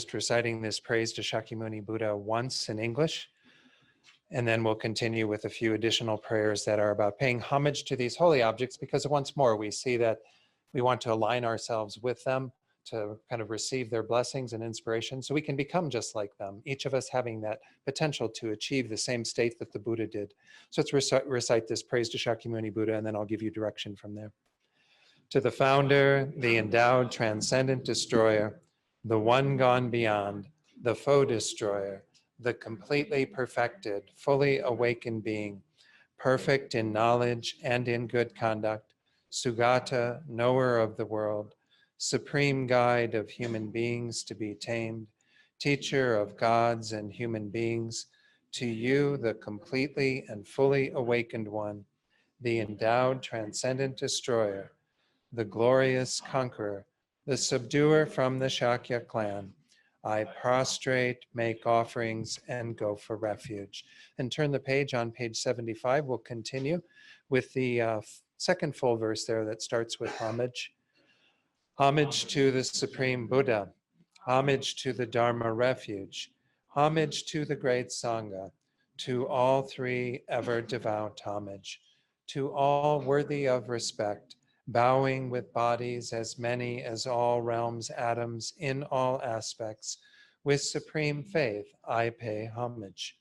just reciting this praise to Shakyamuni Buddha once in English, and then we'll continue with a few additional prayers that are about paying homage to these holy objects, because once more we see that we want to align ourselves with them to kind of receive their blessings and inspiration so we can become just like them, each of us having that potential to achieve the same state that the Buddha did. So let's recite this praise to Shakyamuni Buddha, and then I'll give you direction from there. To the founder, the endowed transcendent destroyer, the one gone beyond, the foe destroyer, the completely perfected, fully awakened being, perfect in knowledge and in good conduct, Sugata, knower of the world, supreme guide of human beings to be tamed, teacher of gods and human beings, to you, the completely and fully awakened one, the endowed transcendent destroyer, the glorious conqueror, the subduer from the Shakya clan, I prostrate, make offerings, and go for refuge. And turn the page. On page 75, we'll continue with the second full verse there that starts with homage. Homage to the Supreme Buddha, homage to the Dharma refuge, homage to the great Sangha, to all three ever devout homage, to all worthy of respect, bowing with bodies as many as all realms, atoms, in all aspects, with supreme faith I pay homage.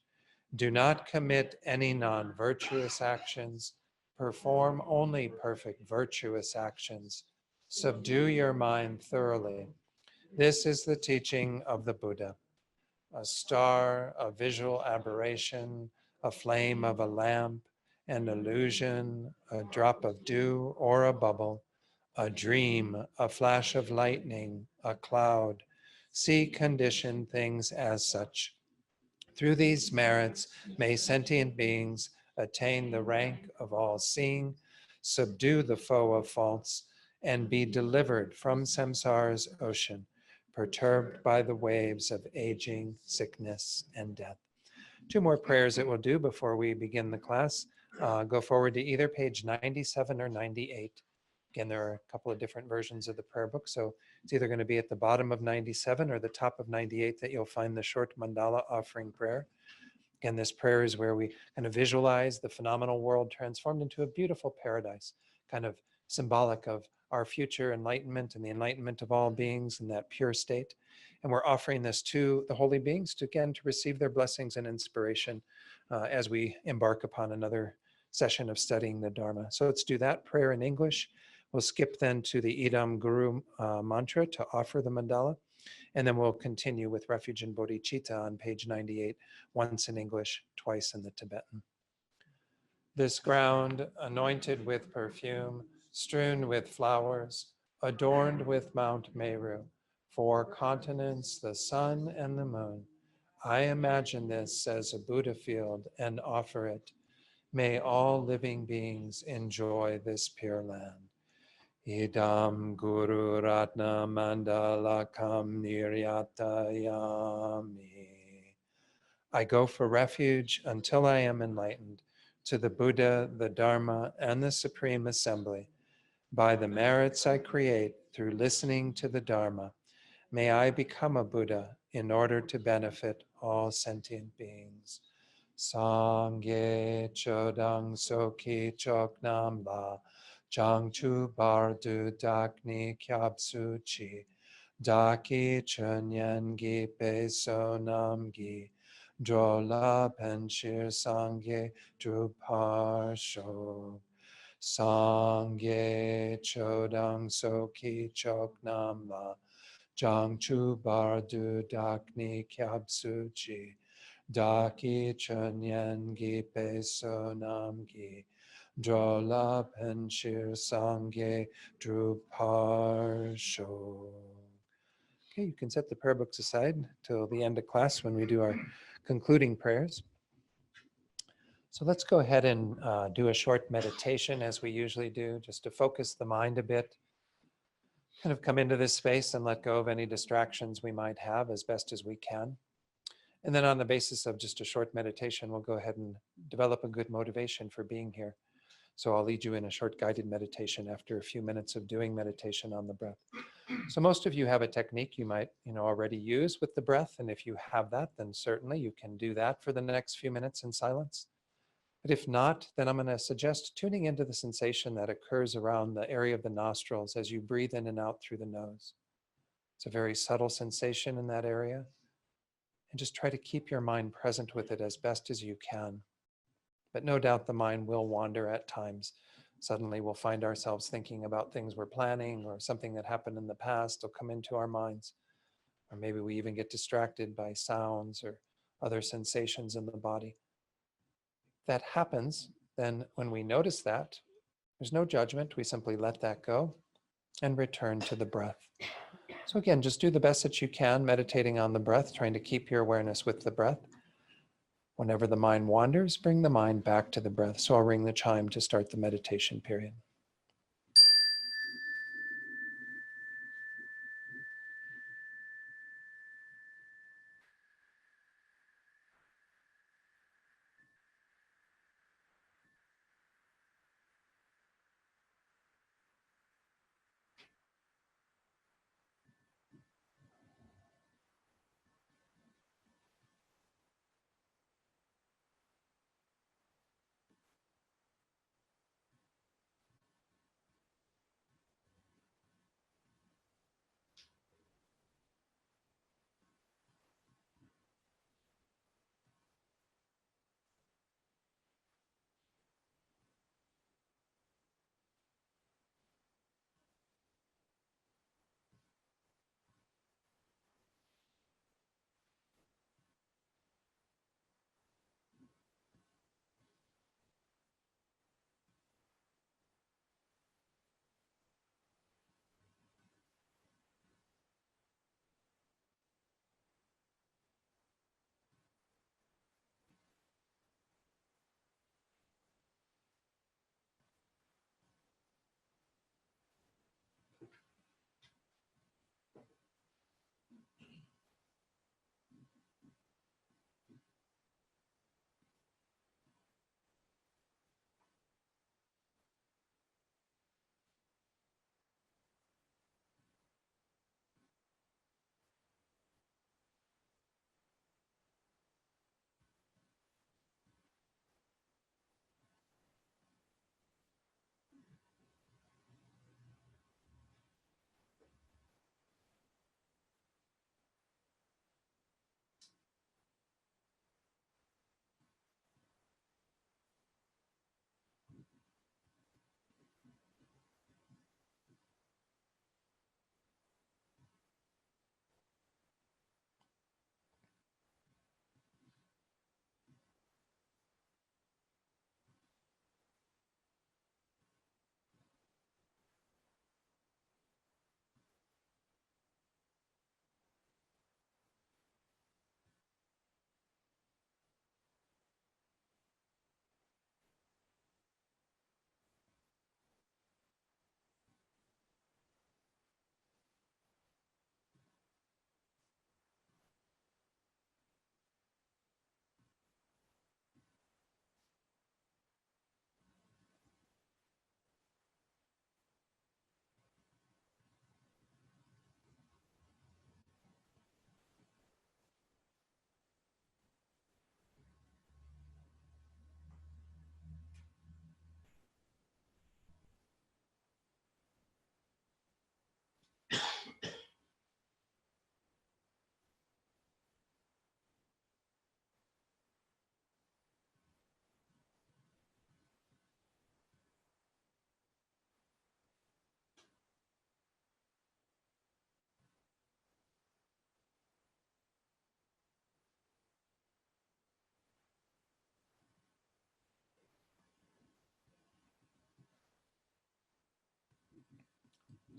Do not commit any non-virtuous actions, perform only perfect virtuous actions. Subdue your mind thoroughly. This is the teaching of the Buddha. A star, a visual aberration, a flame of a lamp, an illusion, a drop of dew or a bubble, a dream, a flash of lightning, a cloud. See conditioned things as such. Through these merits may sentient beings attain the rank of all-seeing, subdue the foe of faults, and be delivered from samsara's ocean, perturbed by the waves of aging, sickness, and death. Two more prayers that we'll do before we begin the class. Go forward to either page 97 or 98. Again, there are a couple of different versions of the prayer book, so it's either going to be at the bottom of 97 or the top of 98 that you'll find the short mandala offering prayer. Again, this prayer is where we kind of visualize the phenomenal world transformed into a beautiful paradise, kind of symbolic of our future enlightenment and the enlightenment of all beings in that pure state. And we're offering this to the holy beings to, again, to receive their blessings and inspiration as we embark upon another session of studying the Dharma. So let's do that prayer in English. We'll skip then to the Idam Guru mantra to offer the mandala. And then we'll continue with Refuge and Bodhicitta on page 98, once in English, twice in the Tibetan. This ground, anointed with perfume, strewn with flowers, adorned with Mount Meru, 4 continents, the sun and the moon. I imagine this as a Buddha field and offer it. May all living beings enjoy this pure land. Idam Guru Ratna Mandalakam Niryatayami. I go for refuge until I am enlightened to the Buddha, the Dharma, and the Supreme Assembly. By the merits I create through listening to the Dharma, may I become a Buddha in order to benefit all sentient beings. Sangye Chodang Soki Choknam La Changchu Bardu Dakni Kyabsu Chi Daki Chunyan Gi Peso Nam Gi Drola Penshir Sangye Druparsho Sangye Chodang Soki Choknam La Jangchu Bardu Dakni Kyabsu Chi Daki Chunyan Gi Peso Nam Gi Drola Penshir Sangye Druparsho. Okay, you can set the prayer books aside till the end of class when we do our concluding prayers. So let's go ahead and do a short meditation as we usually do, just to focus the mind a bit. Kind of come into this space and let go of any distractions we might have as best as we can. And then on the basis of just a short meditation, we'll go ahead and develop a good motivation for being here. So I'll lead you in a short guided meditation after a few minutes of doing meditation on the breath. So most of you have a technique you might already use with the breath. And if you have that, then certainly you can do that for the next few minutes in silence. But if not, then I'm going to suggest tuning into the sensation that occurs around the area of the nostrils as you breathe in and out through the nose. It's a very subtle sensation in that area. And just try to keep your mind present with it as best as you can. But no doubt the mind will wander at times. Suddenly we'll find ourselves thinking about things we're planning, or something that happened in the past will come into our minds. Or maybe we even get distracted by sounds or other sensations in the body. If that happens, then when we notice that, there's no judgment. We simply let that go and return to the breath. So again, just do the best that you can, meditating on the breath, trying to keep your awareness with the breath. Whenever the mind wanders, bring the mind back to the breath. So I'll ring the chime to start the meditation period.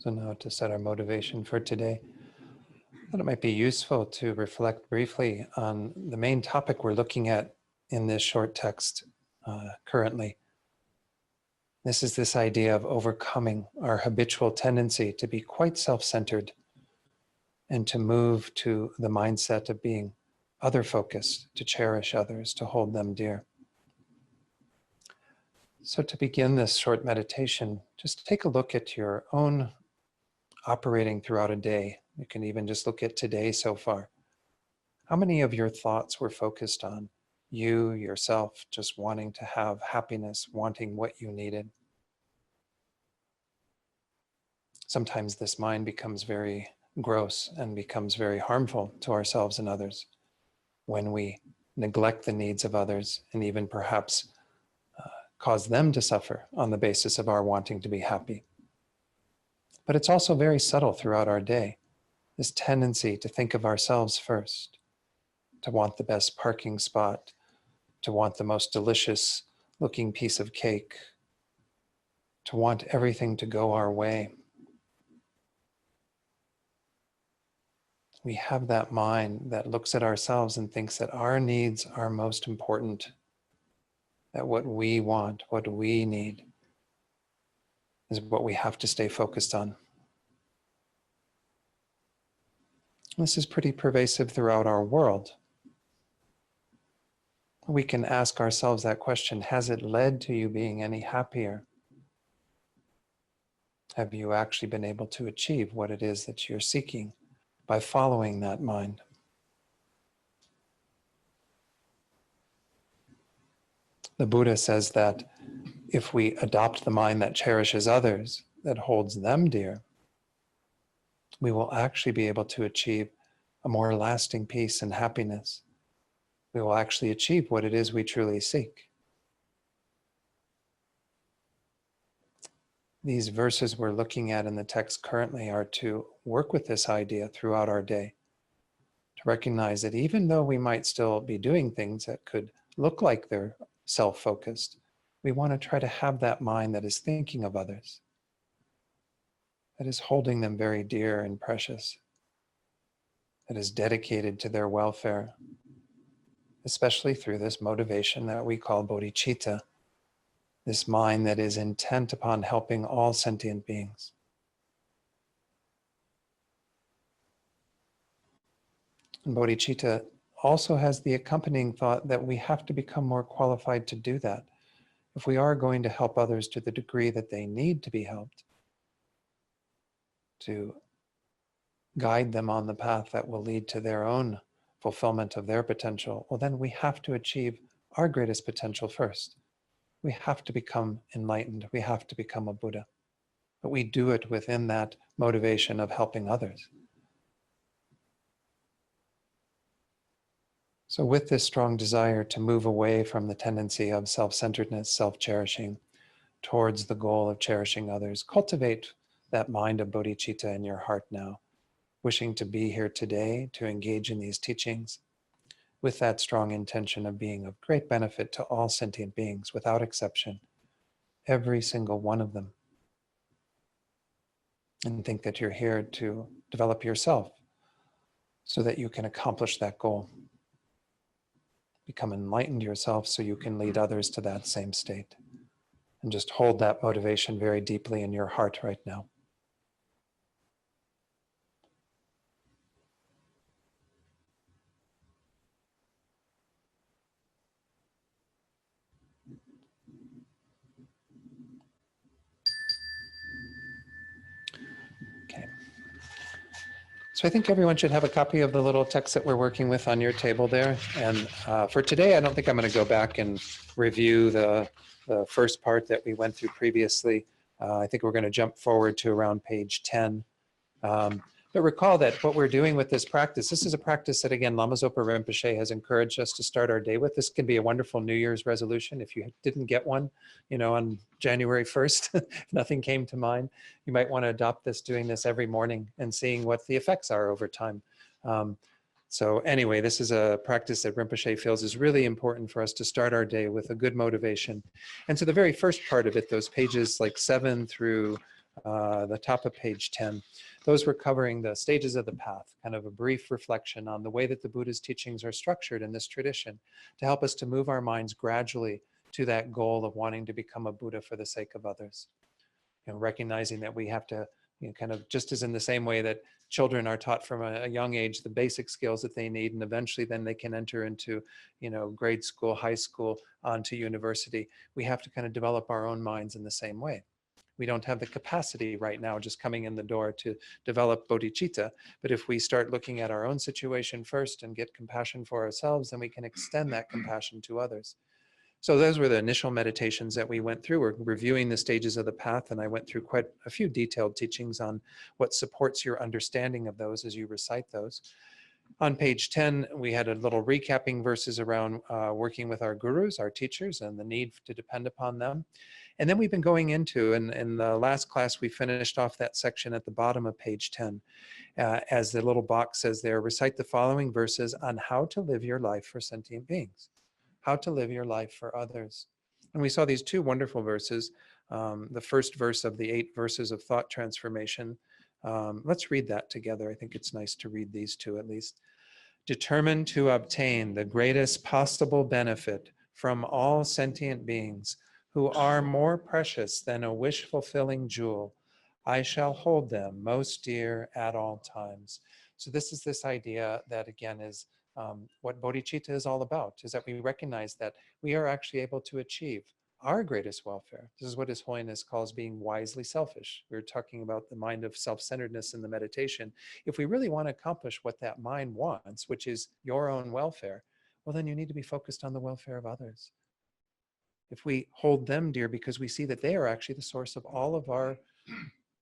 So now to set our motivation for today, I thought it might be useful to reflect briefly on the main topic we're looking at in this short text currently. This is this idea of overcoming our habitual tendency to be quite self-centered and to move to the mindset of being other-focused, to cherish others, to hold them dear. So to begin this short meditation, just take a look at your own operating throughout a day. You can even just look at today so far. How many of your thoughts were focused on you, yourself, just wanting to have happiness, wanting what you needed? Sometimes this mind becomes very gross and becomes very harmful to ourselves and others when we neglect the needs of others and even perhaps cause them to suffer on the basis of our wanting to be happy. But it's also very subtle throughout our day, this tendency to think of ourselves first, to want the best parking spot, to want the most delicious looking piece of cake, to want everything to go our way. We have that mind that looks at ourselves and thinks that our needs are most important, that what we want, what we need, is what we have to stay focused on. This is pretty pervasive throughout our world. We can ask ourselves that question, has it led to you being any happier? Have you actually been able to achieve what it is that you're seeking by following that mind? The Buddha says that if we adopt the mind that cherishes others, that holds them dear, we will actually be able to achieve a more lasting peace and happiness. We will actually achieve what it is we truly seek. These verses we're looking at in the text currently are to work with this idea throughout our day, to recognize that even though we might still be doing things that could look like they're self-focused, we want to try to have that mind that is thinking of others, that is holding them very dear and precious, that is dedicated to their welfare, especially through this motivation that we call bodhicitta, this mind that is intent upon helping all sentient beings. And bodhicitta also has the accompanying thought that we have to become more qualified to do that. If we are going to help others to the degree that they need to be helped, to guide them on the path that will lead to their own fulfillment of their potential, well, then we have to achieve our greatest potential first. We have to become enlightened. We have to become a Buddha. But we do it within that motivation of helping others. So with this strong desire to move away from the tendency of self-centeredness, self-cherishing, towards the goal of cherishing others, cultivate that mind of bodhicitta in your heart now, wishing to be here today to engage in these teachings with that strong intention of being of great benefit to all sentient beings without exception, every single one of them. And think that you're here to develop yourself so that you can accomplish that goal. Become enlightened yourself so you can lead others to that same state. And just hold that motivation very deeply in your heart right now. Okay. So I think everyone should have a copy of the little text that we're working with on your table there. And for today, I don't think I'm going to go back and review the first part that we went through previously. I think we're going to jump forward to around page 10. But recall that what we're doing with this practice, this is a practice that, again, Lama Zopa Rinpoche has encouraged us to start our day with. This can be a wonderful New Year's resolution. If you didn't get one, on January 1st, if nothing came to mind, you might want to adopt this, doing this every morning and seeing what the effects are over time. So anyway, this is a practice that Rinpoche feels is really important for us to start our day with a good motivation. And so the very first part of it, those pages like 7 through the top of page 10, those were covering the stages of the path, kind of a brief reflection on the way that the Buddha's teachings are structured in this tradition to help us to move our minds gradually to that goal of wanting to become a Buddha for the sake of others. Recognizing that we have to, kind of just as in the same way that children are taught from a young age the basic skills that they need, and eventually then they can enter into, grade school, high school, onto university. We have to kind of develop our own minds in the same way. We don't have the capacity right now just coming in the door to develop bodhicitta. But if we start looking at our own situation first and get compassion for ourselves, then we can extend that compassion to others. So those were the initial meditations that we went through. We're reviewing the stages of the path, and I went through quite a few detailed teachings on what supports your understanding of those as you recite those. On page 10, we had a little recapping verses around working with our gurus, our teachers, and the need to depend upon them. And then we've been going into, and in the last class, we finished off that section at the bottom of page 10. As the little box says there, recite the following verses on how to live your life for sentient beings, how to live your life for others. And we saw these two wonderful verses. The first verse of the 8 verses of thought transformation. Let's read that together. I think it's nice to read these two at least. Determined to obtain the greatest possible benefit from all sentient beings who are more precious than a wish-fulfilling jewel, I shall hold them most dear at all times. So this is this idea that, again, is what bodhicitta is all about, is that we recognize that we are actually able to achieve our greatest welfare. This is what His Holiness calls being wisely selfish. We were talking about the mind of self-centeredness in the meditation. If we really want to accomplish what that mind wants, which is your own welfare, well, then you need to be focused on the welfare of others. If we hold them dear because we see that they are actually the source of all of our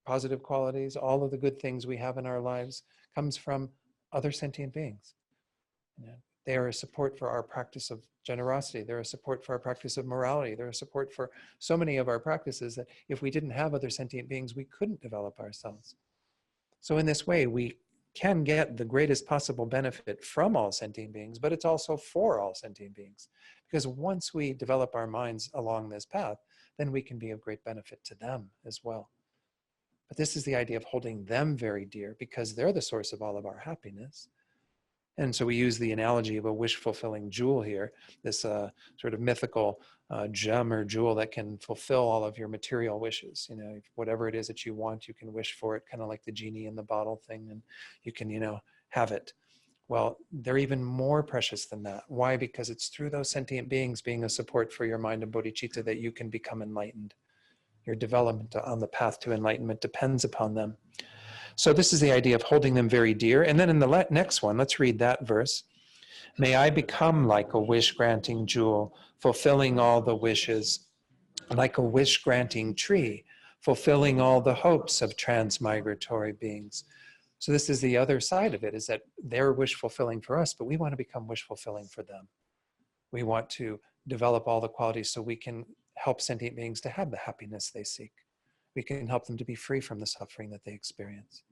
positive qualities, all of the good things we have in our lives comes from other sentient beings. They are a support for our practice of generosity. They're a support for our practice of morality. They're a support for so many of our practices that if we didn't have other sentient beings, we couldn't develop ourselves. So in this way, we can get the greatest possible benefit from all sentient beings, but it's also for all sentient beings. Because once we develop our minds along this path, then we can be of great benefit to them as well. But this is the idea of holding them very dear because they're the source of all of our happiness. And so we use the analogy of a wish-fulfilling jewel here, this sort of mythical gem or jewel that can fulfill all of your material wishes. Whatever it is that you want, you can wish for it, kind of like the genie in the bottle thing, and you can, have it. Well, they're even more precious than that. Why? Because it's through those sentient beings being a support for your mind of bodhicitta that you can become enlightened. Your development on the path to enlightenment depends upon them. So this is the idea of holding them very dear. And then in the next one, let's read that verse. May I become like a wish-granting jewel, fulfilling all the wishes, like a wish-granting tree, fulfilling all the hopes of transmigratory beings. So this is the other side of it, is that they're wish-fulfilling for us, but we want to become wish-fulfilling for them. We want to develop all the qualities so we can help sentient beings to have the happiness they seek. We can help them to be free from the suffering that they experience.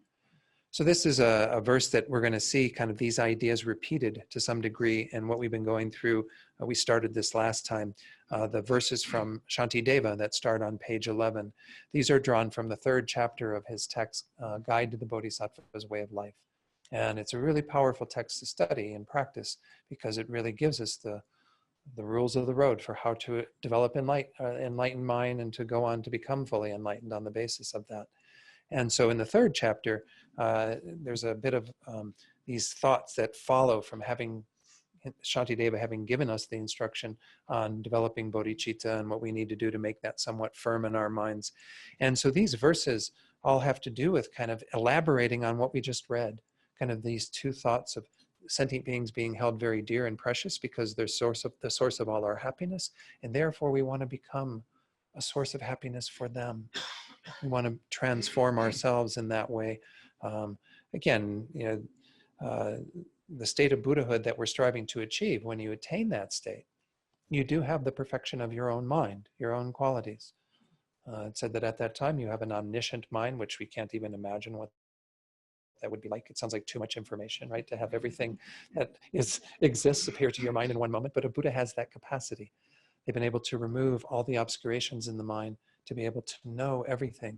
So this is a verse that we're going to see kind of these ideas repeated to some degree. And what we've been going through, we started this last time, the verses from Shantideva that start on page 11. These are drawn from the 3rd chapter of his text, Guide to the Bodhisattva's Way of Life. And it's a really powerful text to study and practice because it really gives us the rules of the road for how to develop enlightened mind and to go on to become fully enlightened on the basis of that. And so in the 3rd chapter, there's a bit of these thoughts that follow from Shantideva having given us the instruction on developing bodhicitta and what we need to do to make that somewhat firm in our minds. And so these verses all have to do with kind of elaborating on what we just read, kind of these two thoughts of sentient beings being held very dear and precious because they're the source of all our happiness, and therefore we want to become a source of happiness for them. We want to transform ourselves in that way. Again, the state of Buddhahood that we're striving to achieve, when you attain that state, you do have the perfection of your own mind, your own qualities. It said that at that time you have an omniscient mind, which we can't even imagine what that would be like. It sounds like too much information, right? To have everything that exists appear to your mind in one moment, but a Buddha has that capacity. They've been able to remove all the obscurations in the mind to be able to know everything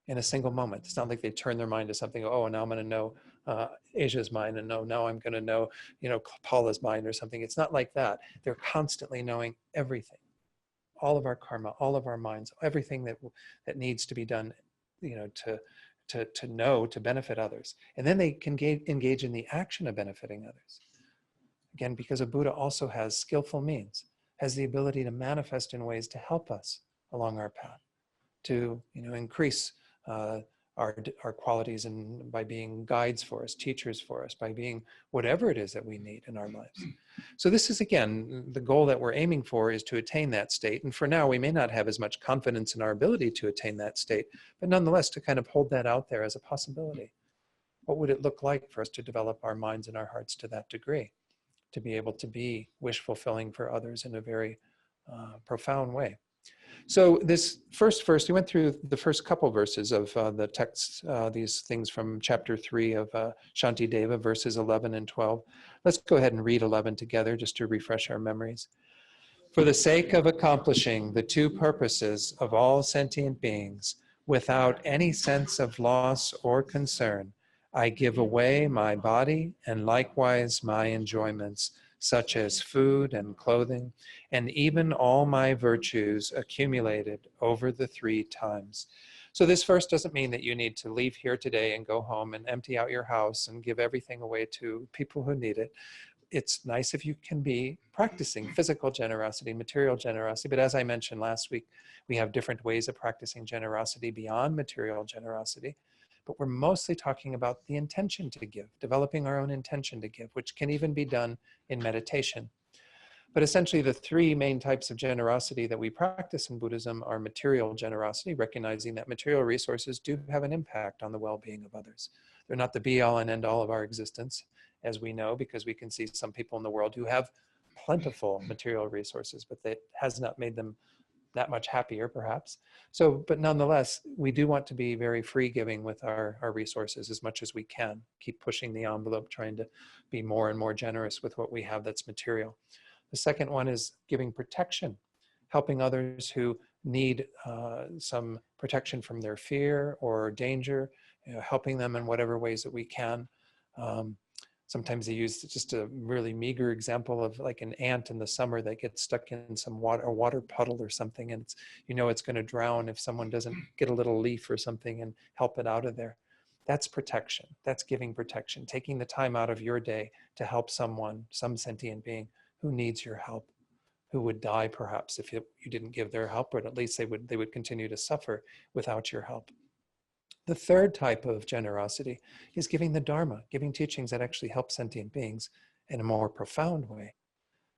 in a single moment. It's not like they turn their mind to something, oh, now I'm going to know Asia's mind, and now I'm going to know, Paula's mind or something. It's not like that. They're constantly knowing everything, all of our karma, all of our minds, everything that needs to be done, to to know, to benefit others. And then they can engage in the action of benefiting others. Again, because a Buddha also has skillful means, has the ability to manifest in ways to help us along our path, to increase our qualities, and by being guides for us, teachers for us, by being whatever it is that we need in our lives. So this is, again, the goal that we're aiming for, is to attain that state. And for now, we may not have as much confidence in our ability to attain that state, but nonetheless, to kind of hold that out there as a possibility. What would it look like for us to develop our minds and our hearts to that degree, to be able to be wish fulfilling for others in a very profound way? So this first verse, we went through the first couple verses of the text, these things from chapter 3 of Shantideva, verses 11 and 12. Let's go ahead and read 11 together just to refresh our memories. For the sake of accomplishing the two purposes of all sentient beings, without any sense of loss or concern, I give away my body and likewise my enjoyments, such as food and clothing, and even all my virtues accumulated over the 3 times. So this verse doesn't mean that you need to leave here today and go home and empty out your house and give everything away to people who need it. It's nice if you can be practicing physical generosity, material generosity, but as I mentioned last week, we have different ways of practicing generosity beyond material generosity. But we're mostly talking about the intention to give, developing our own intention to give, which can even be done in meditation. But essentially, the 3 main types of generosity that we practice in Buddhism are material generosity, recognizing that material resources do have an impact on the well-being of others. They're not the be-all and end-all of our existence, as we know, because we can see some people in the world who have plentiful material resources, but that has not made them that much happier, perhaps. So, but nonetheless, we do want to be very free giving with our resources as much as we can. Keep pushing the envelope, trying to be more and more generous with what we have that's material. The second one is giving protection, helping others who need some protection from their fear or danger, helping them in whatever ways that we can. Sometimes they use just a really meager example of like an ant in the summer that gets stuck in some water, a water puddle or something, and it's, it's going to drown if someone doesn't get a little leaf or something and help it out of there. That's protection. That's giving protection, taking the time out of your day to help someone, some sentient being who needs your help, who would die perhaps if you didn't give their help, but at least they would continue to suffer without your help. The third type of generosity is giving the Dharma, giving teachings that actually help sentient beings in a more profound way.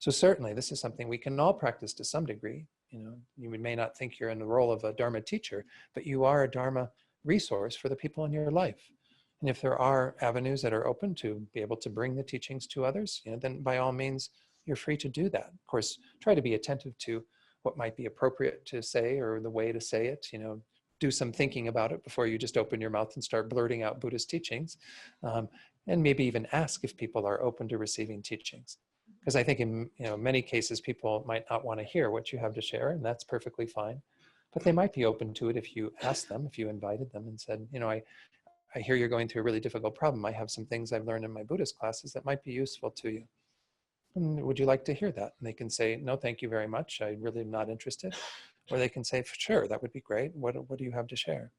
So certainly this is something we can all practice to some degree. You may not think you're in the role of a Dharma teacher, but you are a Dharma resource for the people in your life. And if there are avenues that are open to be able to bring the teachings to others, then by all means, you're free to do that. Of course, try to be attentive to what might be appropriate to say or the way to say it, do some thinking about it before you just open your mouth and start blurting out Buddhist teachings. And maybe even ask if people are open to receiving teachings. Because I think in many cases, people might not want to hear what you have to share, and that's perfectly fine. But they might be open to it if you asked them, if you invited them and said, I hear you're going through a really difficult problem. I have some things I've learned in my Buddhist classes that might be useful to you. And would you like to hear that? And they can say, no, thank you very much. I really am not interested. Or they can say, sure, that would be great. What do you have to share?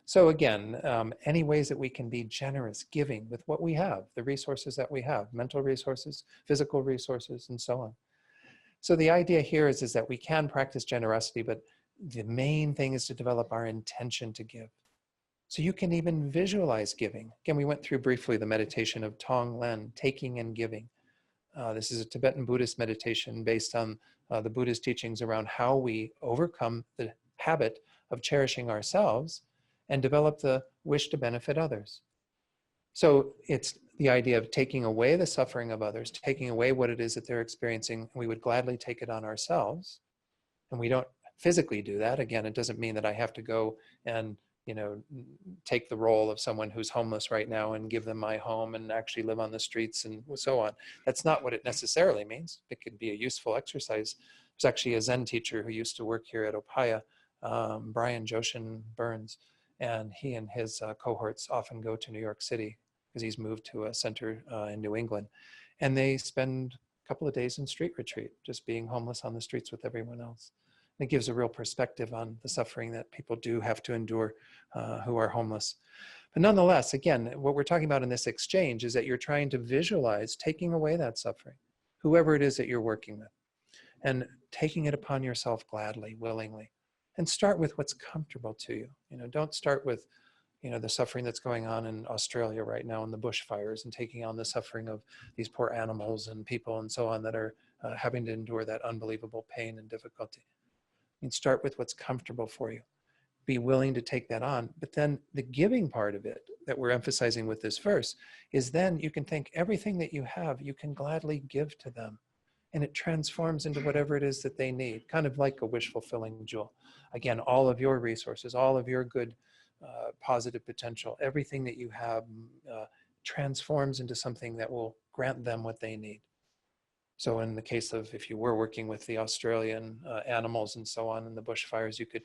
So again, any ways that we can be generous, giving with what we have, the resources that we have, mental resources, physical resources, and so on. So the idea here is that we can practice generosity, but the main thing is to develop our intention to give. So you can even visualize giving. Again, we went through briefly the meditation of Tonglen, taking and giving. This is a Tibetan Buddhist meditation based on the Buddha's teachings around how we overcome the habit of cherishing ourselves and develop the wish to benefit others. So it's the idea of taking away the suffering of others, taking away what it is that they're experiencing, and we would gladly take it on ourselves. And we don't physically do that. Again, it doesn't mean that I have to go and take the role of someone who's homeless right now and give them my home and actually live on the streets and so on. That's not what it necessarily means. It could be a useful exercise. There's actually a Zen teacher who used to work here at Opaya, Brian Joshin Burns, and he and his cohorts often go to New York City because he's moved to a center in New England. And they spend a couple of days in street retreat, just being homeless on the streets with everyone else. It gives a real perspective on the suffering that people do have to endure who are homeless. But nonetheless, again, what we're talking about in this exchange is that you're trying to visualize taking away that suffering, whoever it is that you're working with, and taking it upon yourself gladly, willingly. And start with what's comfortable to you. Don't start with the suffering that's going on in Australia right now in the bushfires, and taking on the suffering of these poor animals and people and so on that are having to endure that unbelievable pain and difficulty. Start with what's comfortable for you. Be willing to take that on. But then the giving part of it that we're emphasizing with this verse is then you can think everything that you have, you can gladly give to them. And it transforms into whatever it is that they need, kind of like a wish-fulfilling jewel. Again, all of your resources, all of your good, positive potential, everything that you have transforms into something that will grant them what they need. So in the case of, if you were working with the Australian animals and so on in the bushfires, you could,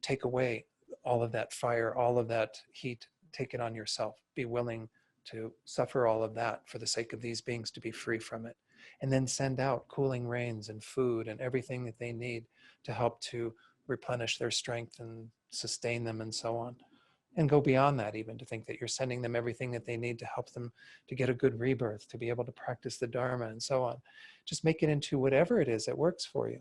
take away all of that fire, all of that heat, take it on yourself. Be willing to suffer all of that for the sake of these beings to be free from it. And then send out cooling rains and food and everything that they need to help to replenish their strength and sustain them and so on. And go beyond that, even to think that you're sending them everything that they need to help them to get a good rebirth, to be able to practice the Dharma and so on. Just make it into whatever it is that works for you.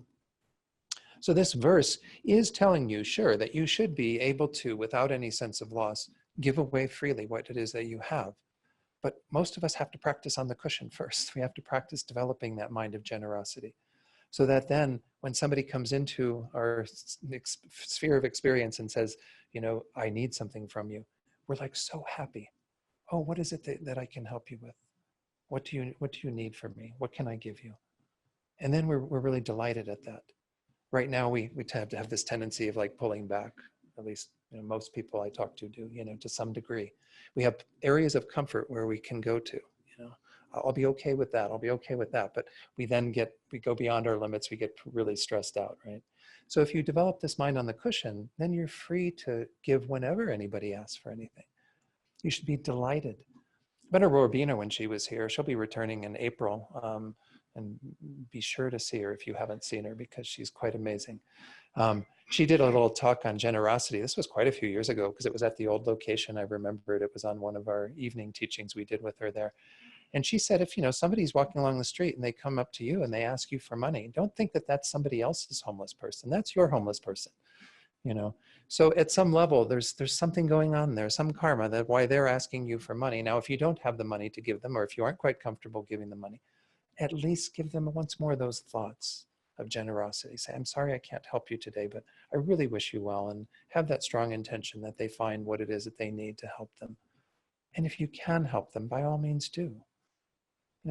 So this verse is telling you, sure, that you should be able to, without any sense of loss, give away freely what it is that you have. But most of us have to practice on the cushion first. We have to practice developing that mind of generosity, so that then when somebody comes into our sphere of experience and says, I need something from you, we're like so happy. Oh, what is it that I can help you with? What do you need from me? What can I give you? And then we're really delighted at that. Right now, we tend to have this tendency of like pulling back. At least most people I talk to do, to some degree. We have areas of comfort where we can go to, I'll be okay with that. I'll be okay with that. But we go beyond our limits. We get really stressed out, right? So if you develop this mind on the cushion, then you're free to give whenever anybody asks for anything. You should be delighted. But Aurora Bina, when she was here, she'll be returning in April. And be sure to see her if you haven't seen her, because she's quite amazing. She did a little talk on generosity. This was quite a few years ago, because it was at the old location. I remembered it was on one of our evening teachings we did with her there. And she said, if somebody's walking along the street and they come up to you and they ask you for money, don't think that that's somebody else's homeless person. That's your homeless person. So at some level, there's something going on there, some karma, that why they're asking you for money. Now, if you don't have the money to give them, or if you aren't quite comfortable giving them money, at least give them once more those thoughts of generosity. Say, I'm sorry I can't help you today, but I really wish you well, and have that strong intention that they find what it is that they need to help them. And if you can help them, by all means do.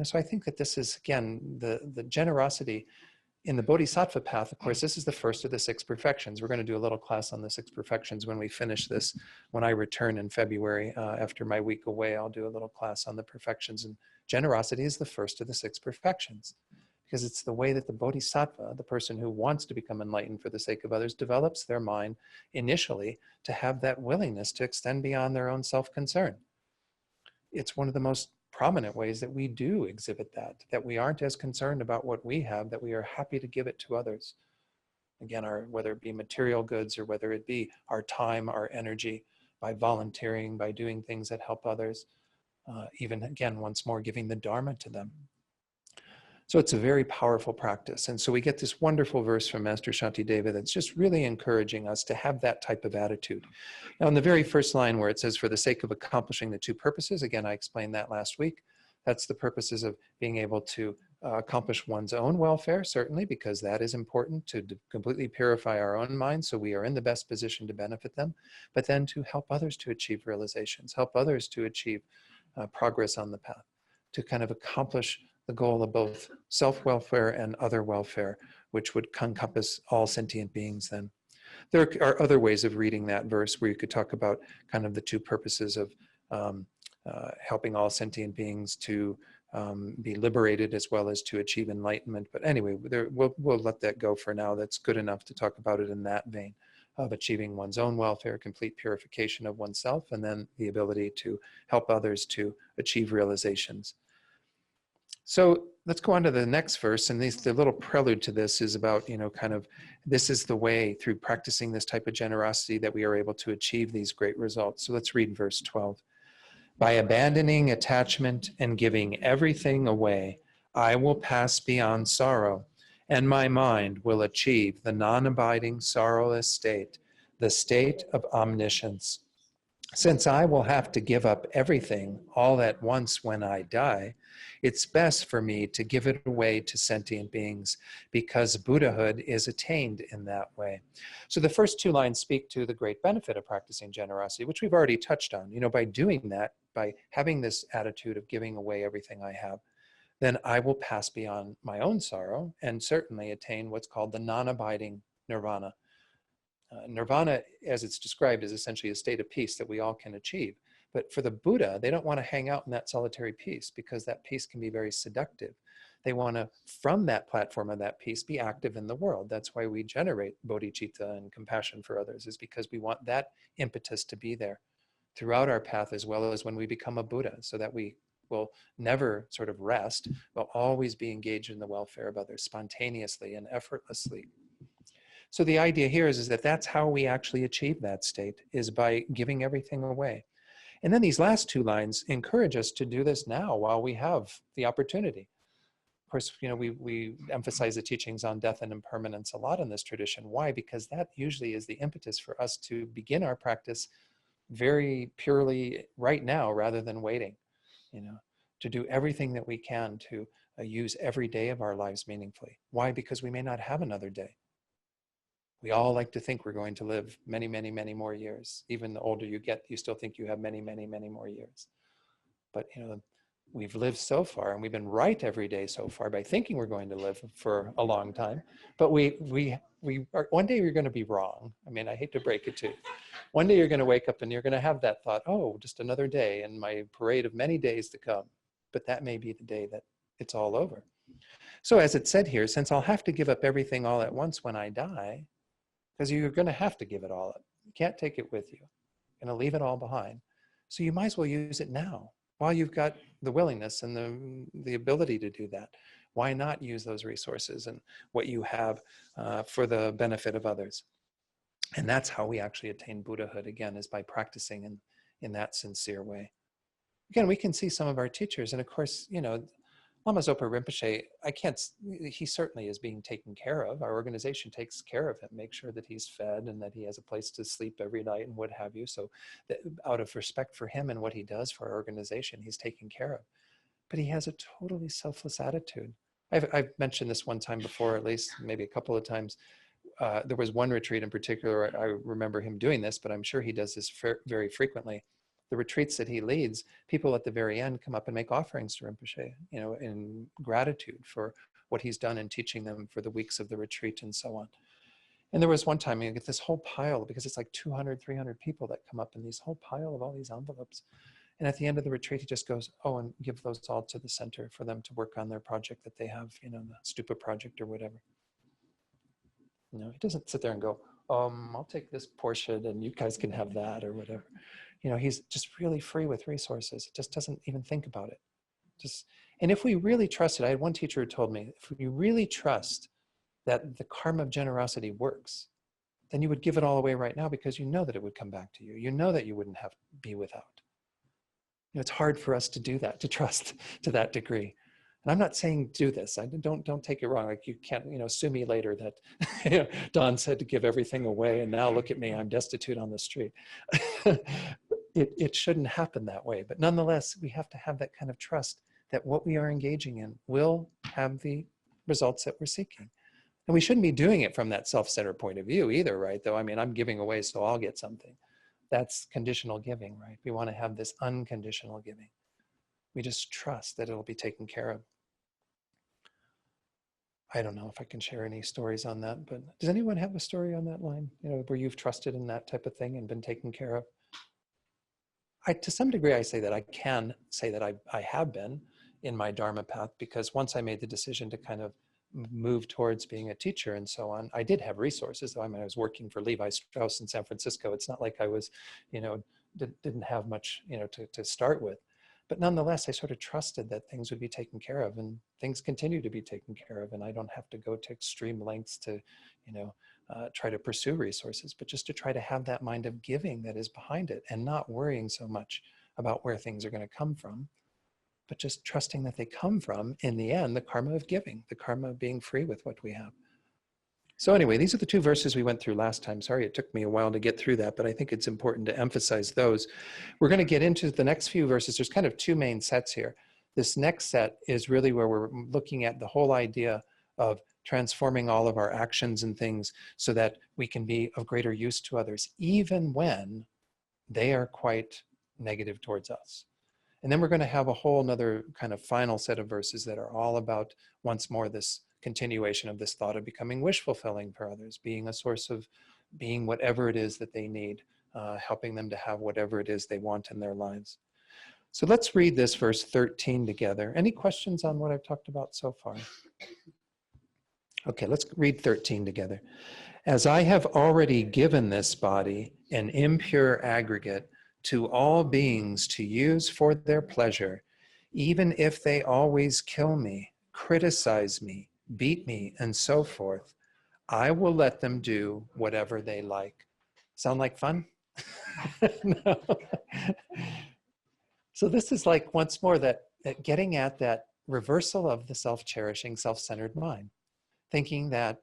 So I think that this is, again, the generosity in the Bodhisattva path. Of course, this is the first of the 6 perfections. We're going to do a little class on the 6 perfections when we finish this. When I return in February, after my week away, I'll do a little class on the perfections. And generosity is the first of the 6 perfections, because it's the way that the Bodhisattva, the person who wants to become enlightened for the sake of others, develops their mind initially to have that willingness to extend beyond their own self-concern. It's one of the most prominent ways that we do exhibit that we aren't as concerned about what we have, that we are happy to give it to others. Again, whether it be material goods or whether it be our time, our energy, by volunteering, by doing things that help others, even again, once more, giving the Dharma to them. So it's a very powerful practice. And so we get this wonderful verse from Master Shantideva that's just really encouraging us to have that type of attitude. Now, in the very first line where it says, for the sake of accomplishing the 2 purposes, again, I explained that last week. That's the purposes of being able to accomplish one's own welfare, certainly, because that is important to completely purify our own minds so we are in the best position to benefit them, but then to help others to achieve realizations, help others to achieve progress on the path, to kind of accomplish the goal of both self-welfare and other welfare, which would encompass all sentient beings then. There are other ways of reading that verse where you could talk about kind of the 2 purposes of helping all sentient beings to be liberated as well as to achieve enlightenment. But anyway, we'll let that go for now. That's good enough to talk about it in that vein of achieving one's own welfare, complete purification of oneself, and then the ability to help others to achieve realizations. So let's go on to the next verse. And the little prelude to this is about, kind of, this is the way through practicing this type of generosity that we are able to achieve these great results. So let's read verse 12. By abandoning attachment and giving everything away, I will pass beyond sorrow, and my mind will achieve the non-abiding, sorrowless state, the state of omniscience. Since I will have to give up everything all at once when I die, it's best for me to give it away to sentient beings, because Buddhahood is attained in that way. So the first two lines speak to the great benefit of practicing generosity, which we've already touched on. By doing that, by having this attitude of giving away everything I have, then I will pass beyond my own sorrow and certainly attain what's called the non-abiding nirvana. Nirvana, as it's described, is essentially a state of peace that we all can achieve. But for the Buddha, they don't want to hang out in that solitary peace, because that peace can be very seductive. They want to, from that platform of that peace, be active in the world. That's why we generate bodhicitta and compassion for others, is because we want that impetus to be there throughout our path, as well as when we become a Buddha, so that we will never sort of rest, but always be engaged in the welfare of others spontaneously and effortlessly. So the idea here is that that's how we actually achieve that state, is by giving everything away. And then these last two lines encourage us to do this now while we have the opportunity. Of course, we emphasize the teachings on death and impermanence a lot in this tradition. Why? Because that usually is the impetus for us to begin our practice very purely right now, rather than waiting, to do everything that we can to use every day of our lives meaningfully. Why? Because we may not have another day. We all like to think we're going to live many, many, many more years. Even the older you get, you still think you have many, many, many more years. But we've lived so far, and we've been right every day so far by thinking we're going to live for a long time. But we are, one day we're going to be wrong. I mean, I hate to break it to you. One day you're going to wake up and you're going to have that thought, oh, just another day in my parade of many days to come. But that may be the day that it's all over. So as it said here, since I'll have to give up everything all at once when I die, because you're going to have to give it all up. You can't take it with you. You're going to leave it all behind. So you might as well use it now while you've got the willingness and the ability to do that. Why not use those resources and what you have for the benefit of others? And that's how we actually attain Buddhahood, again, is by practicing in that sincere way. Again, we can see some of our teachers, and of course, Lama Zopa Rinpoche, he certainly is being taken care of. Our organization takes care of him, make sure that he's fed and that he has a place to sleep every night and what have you. So that, out of respect for him and what he does for our organization, he's taken care of. But he has a totally selfless attitude. I've mentioned this one time before, at least maybe a couple of times. There was one retreat in particular, I remember him doing this, but I'm sure he does this very frequently. The retreats that he leads, people at the very end come up and make offerings to Rinpoche, in gratitude for what he's done in teaching them for the weeks of the retreat and so on. And there was one time, you get this whole pile, because it's like 200, 300 people that come up in this whole pile of all these envelopes. And at the end of the retreat, he just goes, oh, and give those all to the center for them to work on their project that they have, the Stupa project or whatever. He doesn't sit there and go, I'll take this portion and you guys can have that or whatever. He's just really free with resources. It just doesn't even think about it. And if we really trust it, I had one teacher who told me, if you really trust that the karma of generosity works, then you would give it all away right now, because you know that it would come back to you. You know that you wouldn't have to be without. It's hard for us to do that, to trust to that degree. And I'm not saying do this. Don't take it wrong. Like, you can't, sue me later that Don said to give everything away, and now look at me, I'm destitute on the street. It shouldn't happen that way. But nonetheless, we have to have that kind of trust that what we are engaging in will have the results that we're seeking. And we shouldn't be doing it from that self-centered point of view either, right? Though, I mean, I'm giving away so I'll get something. That's conditional giving, right? We want to have this unconditional giving. We just trust that it'll be taken care of. I don't know if I can share any stories on that, but does anyone have a story on that line, where you've trusted in that type of thing and been taken care of? To some degree, I say that I can say that I have been in my Dharma path, because once I made the decision to kind of move towards being a teacher and so on, I did have resources. I mean, I was working for Levi Strauss in San Francisco. It's not like I was, didn't have much, to start with. But nonetheless, I sort of trusted that things would be taken care of, and things continue to be taken care of. And I don't have to go to extreme lengths to, try to pursue resources, but just to try to have that mind of giving that is behind it, and not worrying so much about where things are going to come from, but just trusting that they come from, in the end, the karma of giving, the karma of being free with what we have. So anyway, these are the two verses we went through last time. Sorry, it took me a while to get through that, but I think it's important to emphasize those. We're going to get into the next few verses. There's kind of two main sets here. This next set is really where we're looking at the whole idea of transforming all of our actions and things so that we can be of greater use to others, even when they are quite negative towards us. And then we're going to have a whole nother kind of final set of verses that are all about, once more, this continuation of this thought of becoming wish fulfilling for others, being a source of being whatever it is that they need, helping them to have whatever it is they want in their lives. So let's read this verse 13 together. Any questions on what I've talked about so far? Okay, let's read 13 together. As I have already given this body, an impure aggregate, to all beings to use for their pleasure, even if they always kill me, criticize me, beat me, and so forth, I will let them do whatever they like. Sound like fun? No. So this is like, once more, that getting at that reversal of the self-cherishing, self-centered mind, thinking that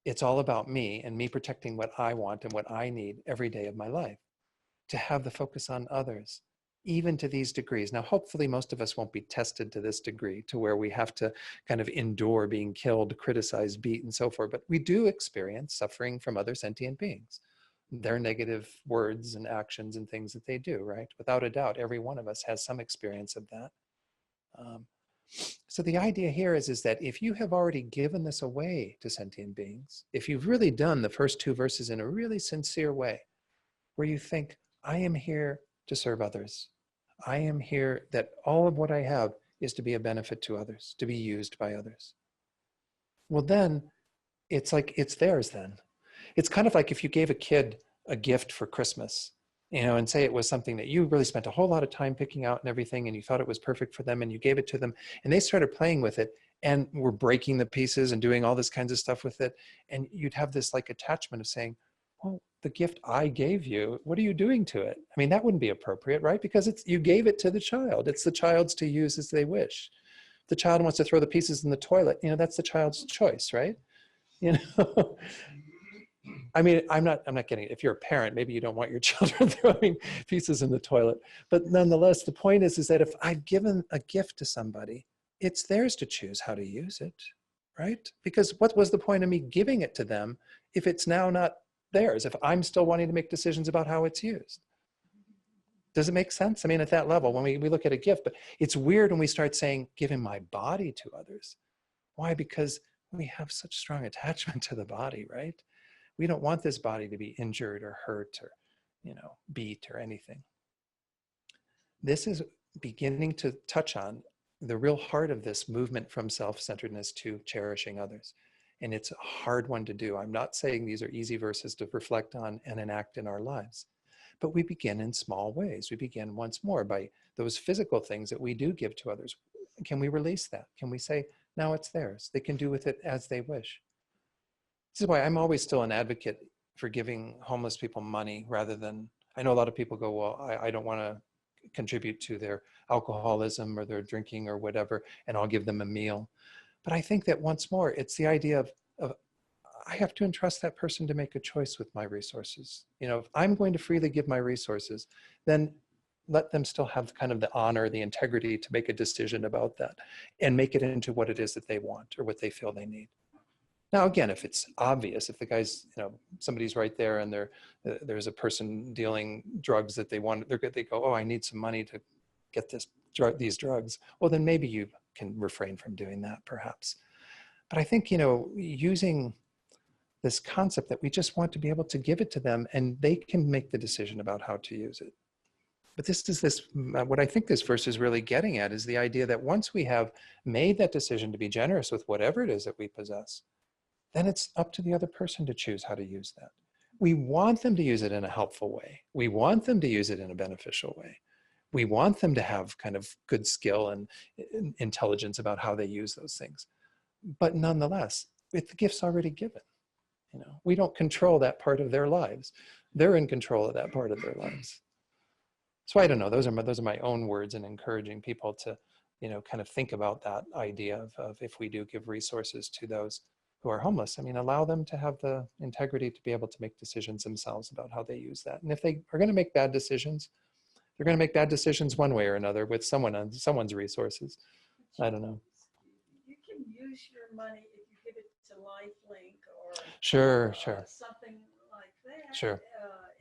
it's all about me and me protecting what I want and what I need every day of my life, to have the focus on others, even to these degrees. Now, hopefully most of us won't be tested to this degree, to where we have to kind of endure being killed, criticized, beat, and so forth. But we do experience suffering from other sentient beings, their negative words and actions and things that they do, right? Without a doubt, every one of us has some experience of that. So the idea here is that if you have already given this away to sentient beings, if you've really done the first two verses in a really sincere way, where you think, I am here to serve others. I am here that all of what I have is to be a benefit to others, to be used by others. Well, then it's like, it's theirs then. It's kind of like if you gave a kid a gift for Christmas, and say it was something that you really spent a whole lot of time picking out and everything, and you thought it was perfect for them, and you gave it to them, and they started playing with it and were breaking the pieces and doing all this kinds of stuff with it. And you'd have this like attachment of saying, well, the gift I gave you, what are you doing to it? I mean, that wouldn't be appropriate, right? Because you gave it to the child. It's the child's to use as they wish. If the child wants to throw the pieces in the toilet, that's the child's choice, right? I mean, I'm not getting it. If you're a parent, maybe you don't want your children throwing pieces in the toilet. But nonetheless, the point is that if I've given a gift to somebody, it's theirs to choose how to use it, right? Because what was the point of me giving it to them if it's now not theirs, if I'm still wanting to make decisions about how it's used? Does it make sense? I mean, at that level, when we look at a gift, but it's weird when we start saying, giving my body to others. Why? Because we have such strong attachment to the body, right? We don't want this body to be injured or hurt or, beat or anything. This is beginning to touch on the real heart of this movement from self-centeredness to cherishing others. And it's a hard one to do. I'm not saying these are easy verses to reflect on and enact in our lives, but we begin in small ways. We begin once more by those physical things that we do give to others. Can we release that? Can we say, now it's theirs? They can do with it as they wish. This is why I'm always still an advocate for giving homeless people money rather than, I know a lot of people go, well, I don't want to contribute to their alcoholism or their drinking or whatever, and I'll give them a meal. But I think that once more, it's the idea of I have to entrust that person to make a choice with my resources. If I'm going to freely give my resources, then let them still have kind of the honor, the integrity to make a decision about that and make it into what it is that they want or what they feel they need. Now, again, if it's obvious, if the guy's, somebody's right there and there's a person dealing drugs that they want, they go, oh, I need some money to get these drugs. Well, then maybe you can refrain from doing that, perhaps. But I think, using this concept that we just want to be able to give it to them and they can make the decision about how to use it. But what I think this verse is really getting at is the idea that once we have made that decision to be generous with whatever it is that we possess, then it's up to the other person to choose how to use that. We want them to use it in a helpful way. We want them to use it in a beneficial way. We want them to have kind of good skill and intelligence about how they use those things. But nonetheless, the gift's already given. We don't control that part of their lives. They're in control of that part of their lives. So I don't know, those are my own words in encouraging people to, kind of think about that idea of if we do give resources to those who are homeless, allow them to have the integrity to be able to make decisions themselves about how they use that. And if they are going to make bad decisions, they're going to make bad decisions one way or another with someone's resources. I don't know. You can use your money if you give it to LifeLink or sure. Something like that. Sure.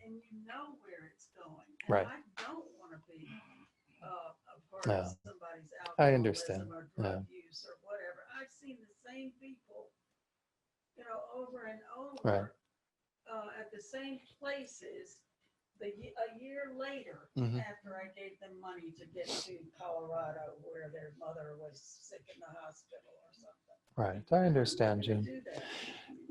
And you know where it's going. And Right. I don't want to be a part No. of somebody's I understand. alcoholism or drug use or whatever. I've seen the same people, over and over Right. at the same places. A year later, after I gave them money to get to Colorado, where their mother was sick in the hospital or something. Right. I understand, June. Do that.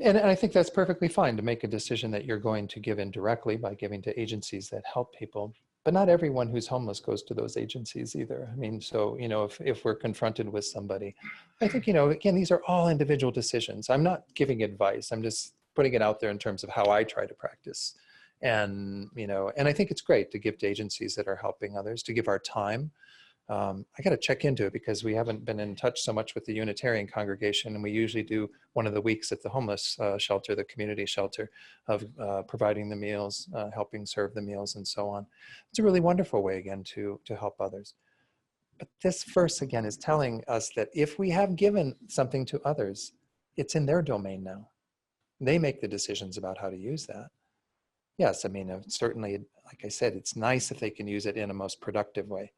And I think that's perfectly fine to make a decision that you're going to give indirectly by giving to agencies that help people. But not everyone who's homeless goes to those agencies either. So, if we're confronted with somebody, I think, again, these are all individual decisions. I'm not giving advice. I'm just putting it out there in terms of how I try to practice. And, and I think it's great to give to agencies that are helping others, to give our time. I got to check into it because we haven't been in touch so much with the Unitarian congregation, and we usually do one of the weeks at the homeless shelter, the community shelter, of providing the meals, helping serve the meals, and so on. It's a really wonderful way, again, to help others. But this verse, again, is telling us that if we have given something to others, it's in their domain now. They make the decisions about how to use that. Yes, certainly, like I said, it's nice if they can use it in a most productive way.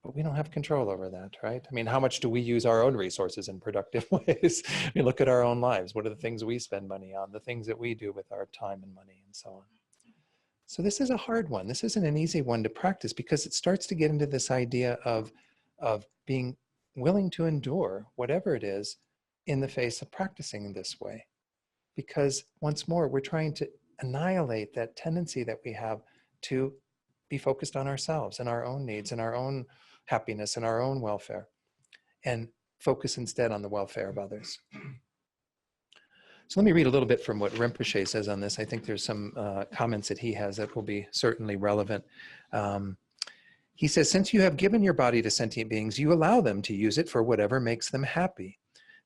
But we don't have control over that, right? How much do we use our own resources in productive ways? Look at our own lives. What are the things we spend money on, the things that we do with our time and money and so on? So this is a hard one. This isn't an easy one to practice because it starts to get into this idea of being willing to endure whatever it is in the face of practicing this way. Because once more, we're trying to annihilate that tendency that we have to be focused on ourselves and our own needs and our own happiness and our own welfare, and focus instead on the welfare of others. So let me read a little bit from what Rinpoche says on this. I think there's some comments that he has that will be certainly relevant. He says, since you have given your body to sentient beings, you allow them to use it for whatever makes them happy.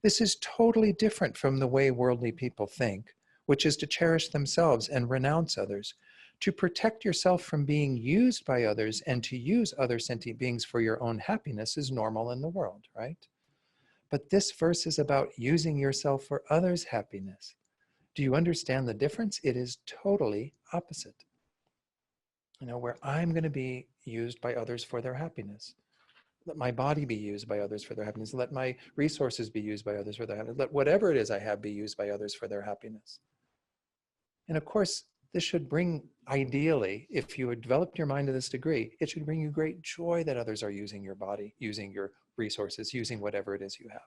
This is totally different from the way worldly people think, which is to cherish themselves and renounce others. To protect yourself from being used by others and to use other sentient beings for your own happiness is normal in the world, right? But this verse is about using yourself for others' happiness. Do you understand the difference? It is totally opposite. Where I'm going to be used by others for their happiness. Let my body be used by others for their happiness. Let my resources be used by others for their happiness. Let whatever it is I have be used by others for their happiness. And of course, this should bring, ideally, if you had developed your mind to this degree, it should bring you great joy that others are using your body, using your resources, using whatever it is you have.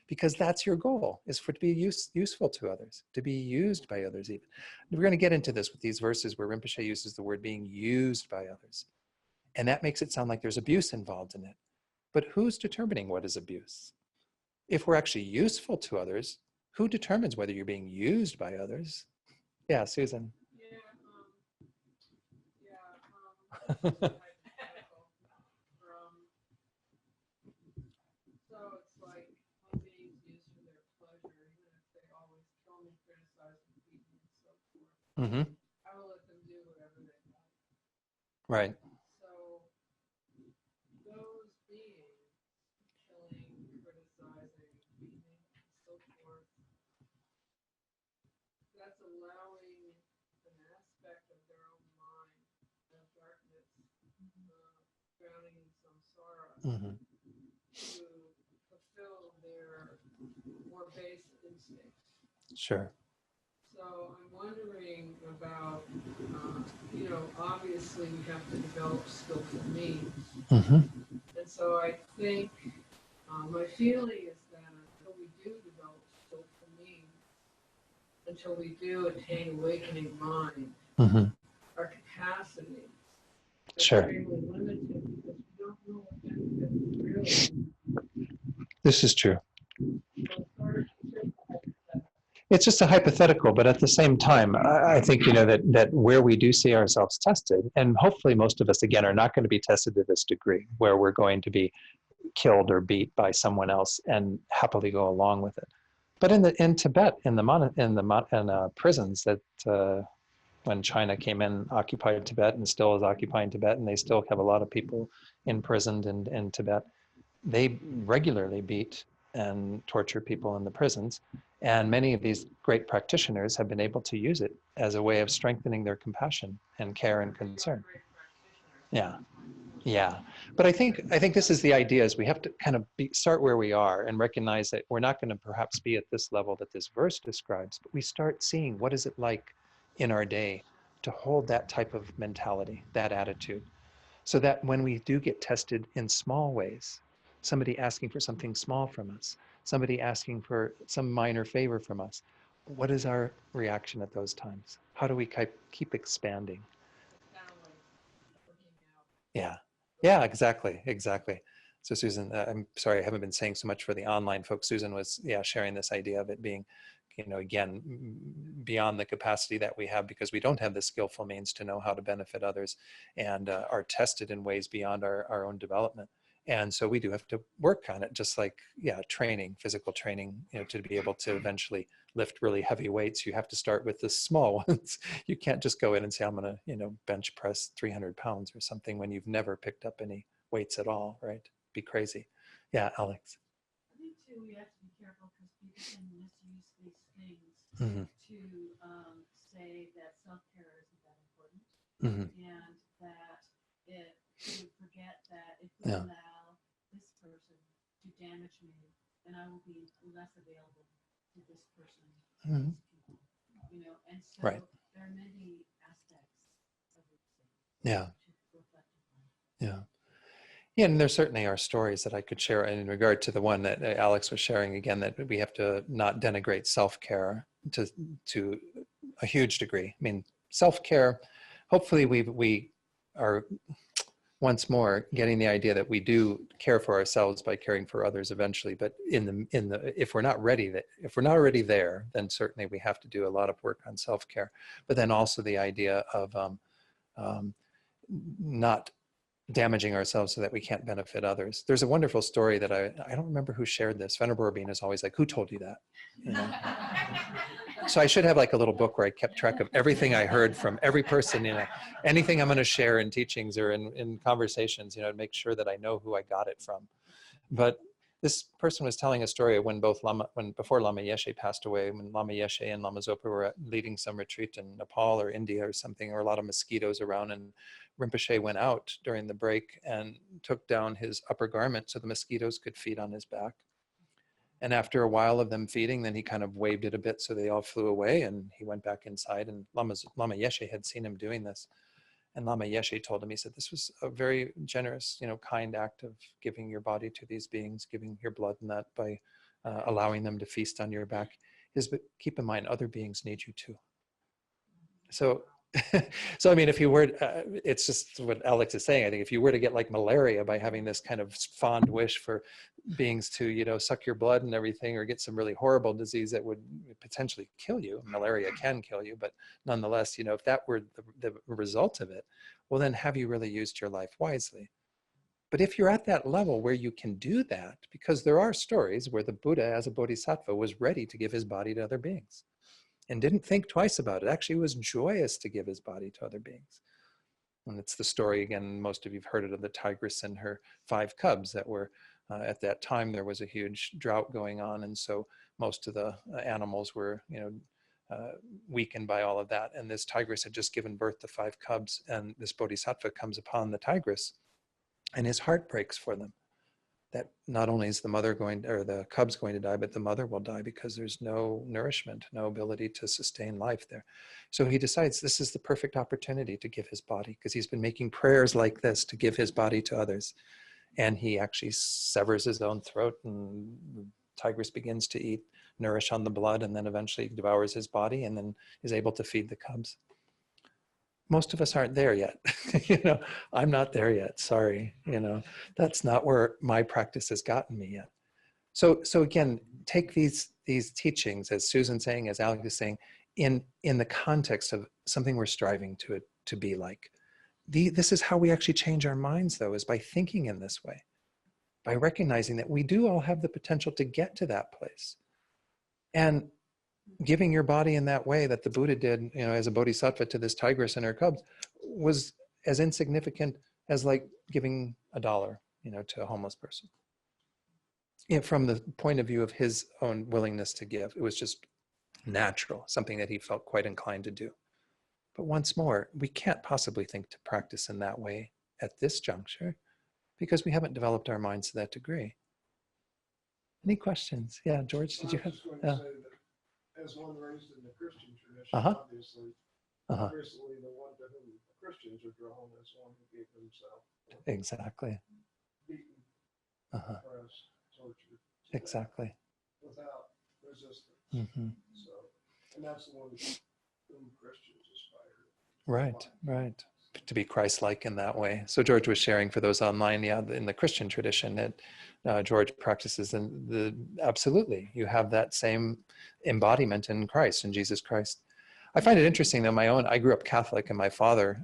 Because that's your goal, is for it to be useful to others, to be used by others even. And we're going to get into this with these verses where Rinpoche uses the word being used by others. And that makes it sound like there's abuse involved in it. But who's determining what is abuse? If we're actually useful to others, who determines whether you're being used by others? Yeah, Susan. So it's like I'm being used for their pleasure, even if they always kill me, criticize me, beat me, and so forth. Mm-hmm. I will let them do whatever they want. Right. So those beings killing, criticizing, beating, and so forth, that's allowing an aspect of their own mind, of darkness, drowning in samsara, Mm-hmm. to fulfill their more base instincts. Sure. So I'm wondering about, obviously we have to develop skillful means. Mm-hmm. And so I think my feeling is that until we do develop skillful means, until we do attain awakening mind, Mm-hmm. our capacity Sure. extremely limited because you don't know what benefits really. This is true. So it's hard to It's just a hypothetical, but at the same time, I think, that where we do see ourselves tested, and hopefully most of us, again, are not going to be tested to this degree, where we're going to be killed or beat by someone else and happily go along with it. But in Tibet, in the prisons that when China came in, occupied Tibet and still is occupying Tibet, and they still have a lot of people imprisoned in Tibet, they regularly beat and torture people in the prisons. And many of these great practitioners have been able to use it as a way of strengthening their compassion and care and concern. Yeah. Yeah. But I think this is the idea, is we have to kind of start where we are and recognize that we're not going to perhaps be at this level that this verse describes, but we start seeing what is it like in our day to hold that type of mentality, that attitude, so that when we do get tested in small ways, somebody asking for something small from us, somebody asking for some minor favor from us, what is our reaction at those times? How do we keep expanding? Yeah. Yeah, exactly. So Susan, I'm sorry, I haven't been saying so much for the online folks. Susan was, sharing this idea of it being, again, beyond the capacity that we have, because we don't have the skillful means to know how to benefit others, and are tested in ways beyond our own development. And so we do have to work on it, just like, training, physical training, to be able to eventually lift really heavy weights. You have to start with the small ones. You can't just go in and say, I'm going to, bench press 300 pounds or something when you've never picked up any weights at all, right? Be crazy. Yeah, Alex. I think too, we have to be careful because people can misuse these things Mm-hmm. to say that self-care isn't that important, Mm-hmm. and that to forget that if we allow this person to damage me, then I will be less available to this person, Mm-hmm. these people, and so Right. there are many aspects of these things Yeah. to reflect upon. Yeah. Yeah, and there certainly are stories that I could share in regard to the one that Alex was sharing, again, that we have to not denigrate self-care to a huge degree. I mean, self-care, hopefully we are once more getting the idea that we do care for ourselves by caring for others eventually, but if we're not ready, if we're not already there, then certainly we have to do a lot of work on self-care. But then also the idea of not damaging ourselves so that we can't benefit others. There's a wonderful story that I don't remember who shared this. Venerable Rabin is always like, who told you that? So I should have like a little book where I kept track of everything I heard from every person, anything I'm going to share in teachings or in conversations, to make sure that I know who I got it from. But this person was telling a story of when before Lama Yeshe passed away, when Lama Yeshe and Lama Zopa were leading some retreat in Nepal or India or something, there were a lot of mosquitoes around, and Rinpoche went out during the break and took down his upper garment so the mosquitoes could feed on his back. And after a while of them feeding, then he kind of waved it a bit so they all flew away, and he went back inside, and Lama Yeshe had seen him doing this. And Lama Yeshe told him, he said, this was a very generous, kind act of giving your body to these beings, giving your blood and that by allowing them to feast on your back. But keep in mind, other beings need you too. So, I mean, if you were, it's just what Alex is saying. I think if you were to get like malaria by having this kind of fond wish for beings to, suck your blood and everything, or get some really horrible disease that would potentially kill you. Malaria can kill you, but nonetheless, if that were the result of it, well, then have you really used your life wisely? But if you're at that level where you can do that, because there are stories where the Buddha as a bodhisattva was ready to give his body to other beings and didn't think twice about it. Actually, was joyous to give his body to other beings. And it's the story, again, most of you've heard it, of the tigress and her 5 cubs that were, at that time, there was a huge drought going on. And so most of the animals were, weakened by all of that. And this tigress had just given birth to 5 cubs. And this bodhisattva comes upon the tigress, and his heart breaks for them. That not only is the mother or the cubs going to die, but the mother will die because there's no nourishment, no ability to sustain life there. So he decides this is the perfect opportunity to give his body, because he's been making prayers like this to give his body to others. And he actually severs his own throat, and the tigress begins to nourish on the blood, and then eventually devours his body, and then is able to feed the cubs. most of us aren't there yet. I'm not there yet. Sorry. That's not where my practice has gotten me yet. So again, take these teachings, as Susan's saying, as Alex is saying, in the context of something we're striving to be like. This is how we actually change our minds, though, is by thinking in this way, by recognizing that we do all have the potential to get to that place. And giving your body in that way that the Buddha did, as a bodhisattva to this tigress and her cubs, was as insignificant as like giving $1, to a homeless person. From the point of view of his own willingness to give, it was just natural, something that he felt quite inclined to do. But once more, we can't possibly think to practice in that way at this juncture because we haven't developed our minds to that degree. Any questions? Yeah, George, did you have? As one raised in the Christian tradition, obviously, recently the one to whom the Christians are drawn is one who gave himself. Exactly. Beaten, oppressed, tortured. Exactly. Without resistance. So, and that's the one whom Christians aspire to. Right. To be Christ-like in that way. So George was sharing for those online, in the Christian tradition that George practices, and absolutely, you have that same embodiment in Christ, in Jesus Christ. I find it interesting though, I grew up Catholic, and my father,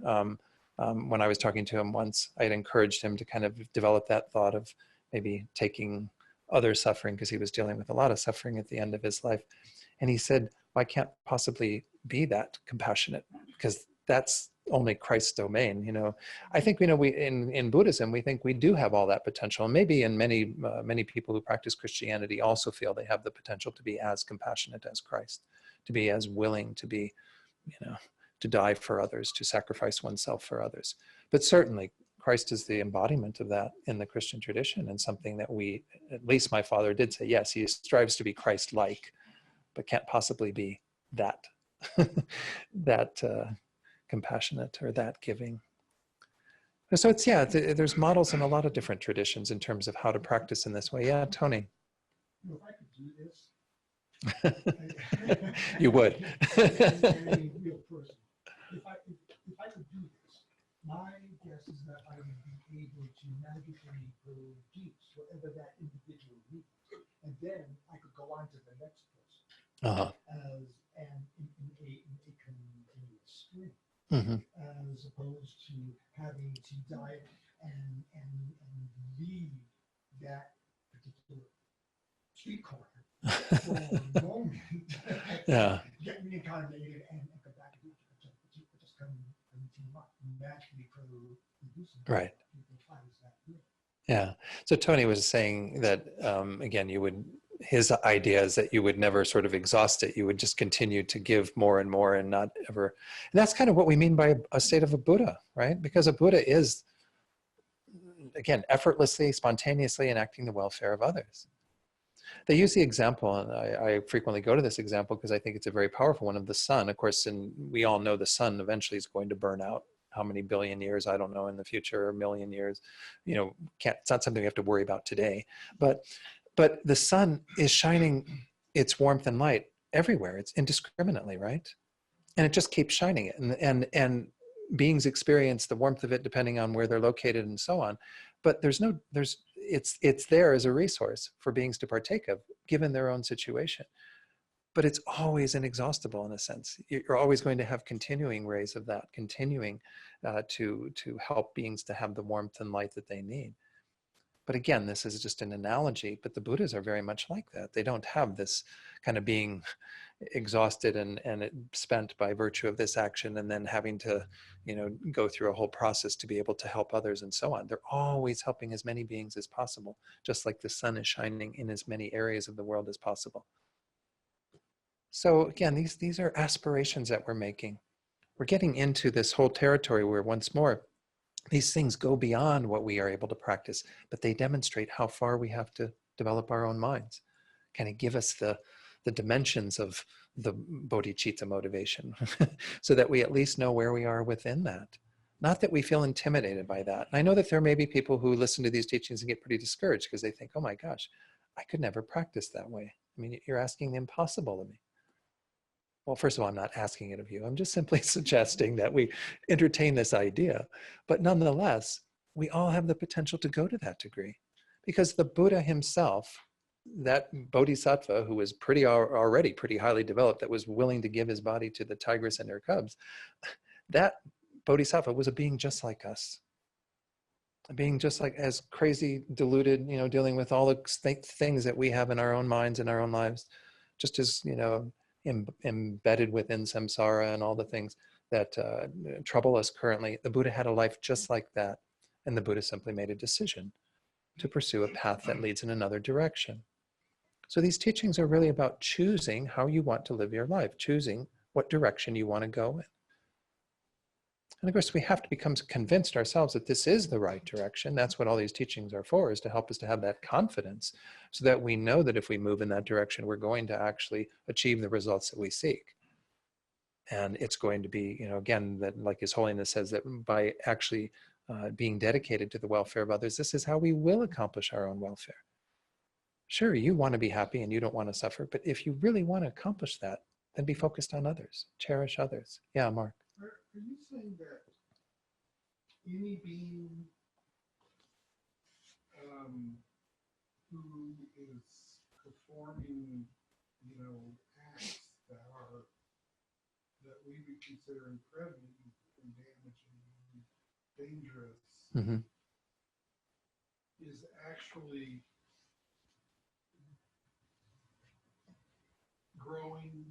when I was talking to him once, I had encouraged him to kind of develop that thought of maybe taking other suffering, because he was dealing with a lot of suffering at the end of his life. And he said, well, I can't possibly be that compassionate, because that's only Christ's domain. I think, we in Buddhism, we think we do have all that potential. And maybe in many people who practice Christianity also feel they have the potential to be as compassionate as Christ, to be as willing to be, to die for others, to sacrifice oneself for others. But certainly Christ is the embodiment of that in the Christian tradition, and something that at least my father did say, yes, he strives to be Christ-like, but can't possibly be that, compassionate or that giving. So there's models in a lot of different traditions in terms of how to practice in this way. Yeah, Tony. If I could do this, You would. a real person. If I could do this, my guess is that I would be able to magically produce whatever that individual needs, and then I could go on to the next person and in a continuous stream. As opposed to having to die and leave that particular street corner for a moment, get reincarnated and come back and just come into naturally producing. Right. That yeah. So Tony was saying that again, his idea is that you would never sort of exhaust it. You would just continue to give more and more and not ever. And that's kind of what we mean by a state of a Buddha, right? Because a Buddha is, again, effortlessly, spontaneously enacting the welfare of others. They use the example, and I frequently go to this example because I think it's a very powerful one, of the sun. Of course, and we all know the sun eventually is going to burn out. How many billion years, I don't know, in the future, or a million years. It's not something we have to worry about today. But the sun is shining its warmth and light everywhere. It's indiscriminately, right? And it just keeps shining it. And beings experience the warmth of it depending on where they're located and so on. But it's there as a resource for beings to partake of, given their own situation. But it's always inexhaustible in a sense. You're always going to have continuing rays of that, continuing to help beings to have the warmth and light that they need. But again, this is just an analogy, but the Buddhas are very much like that. They don't have this kind of being exhausted and spent by virtue of this action, and then having to, go through a whole process to be able to help others and so on. They're always helping as many beings as possible, just like the sun is shining in as many areas of the world as possible. So again, these are aspirations that we're making. We're getting into this whole territory where, once more, these things go beyond what we are able to practice, but they demonstrate how far we have to develop our own minds, kind of give us the dimensions of the bodhicitta motivation so that we at least know where we are within that. Not that we feel intimidated by that. And I know that there may be people who listen to these teachings and get pretty discouraged because they think, oh my gosh, I could never practice that way. I mean, you're asking the impossible of me. Well, first of all, I'm not asking it of you. I'm just simply suggesting that we entertain this idea. But nonetheless, we all have the potential to go to that degree, because the Buddha himself, that bodhisattva who was already pretty highly developed, that was willing to give his body to the tigress and her cubs, that bodhisattva was a being just like us, a being just like, as crazy, deluded, dealing with all the things that we have in our own minds and our own lives, just as, embedded within samsara and all the things that trouble us currently. The Buddha had a life just like that. And the Buddha simply made a decision to pursue a path that leads in another direction. So these teachings are really about choosing how you want to live your life, choosing what direction you want to go in. And of course, we have to become convinced ourselves that this is the right direction. That's what all these teachings are for, is to help us to have that confidence, so that we know that if we move in that direction, we're going to actually achieve the results that we seek. And it's going to be, again, that, like His Holiness says, that by actually being dedicated to the welfare of others, this is how we will accomplish our own welfare. Sure, you want to be happy and you don't want to suffer, but if you really want to accomplish that, then be focused on others, cherish others. Yeah, Mark. Are you saying that any being who is performing, acts that we would consider incredibly damaging, dangerous, Mm-hmm. is actually growing?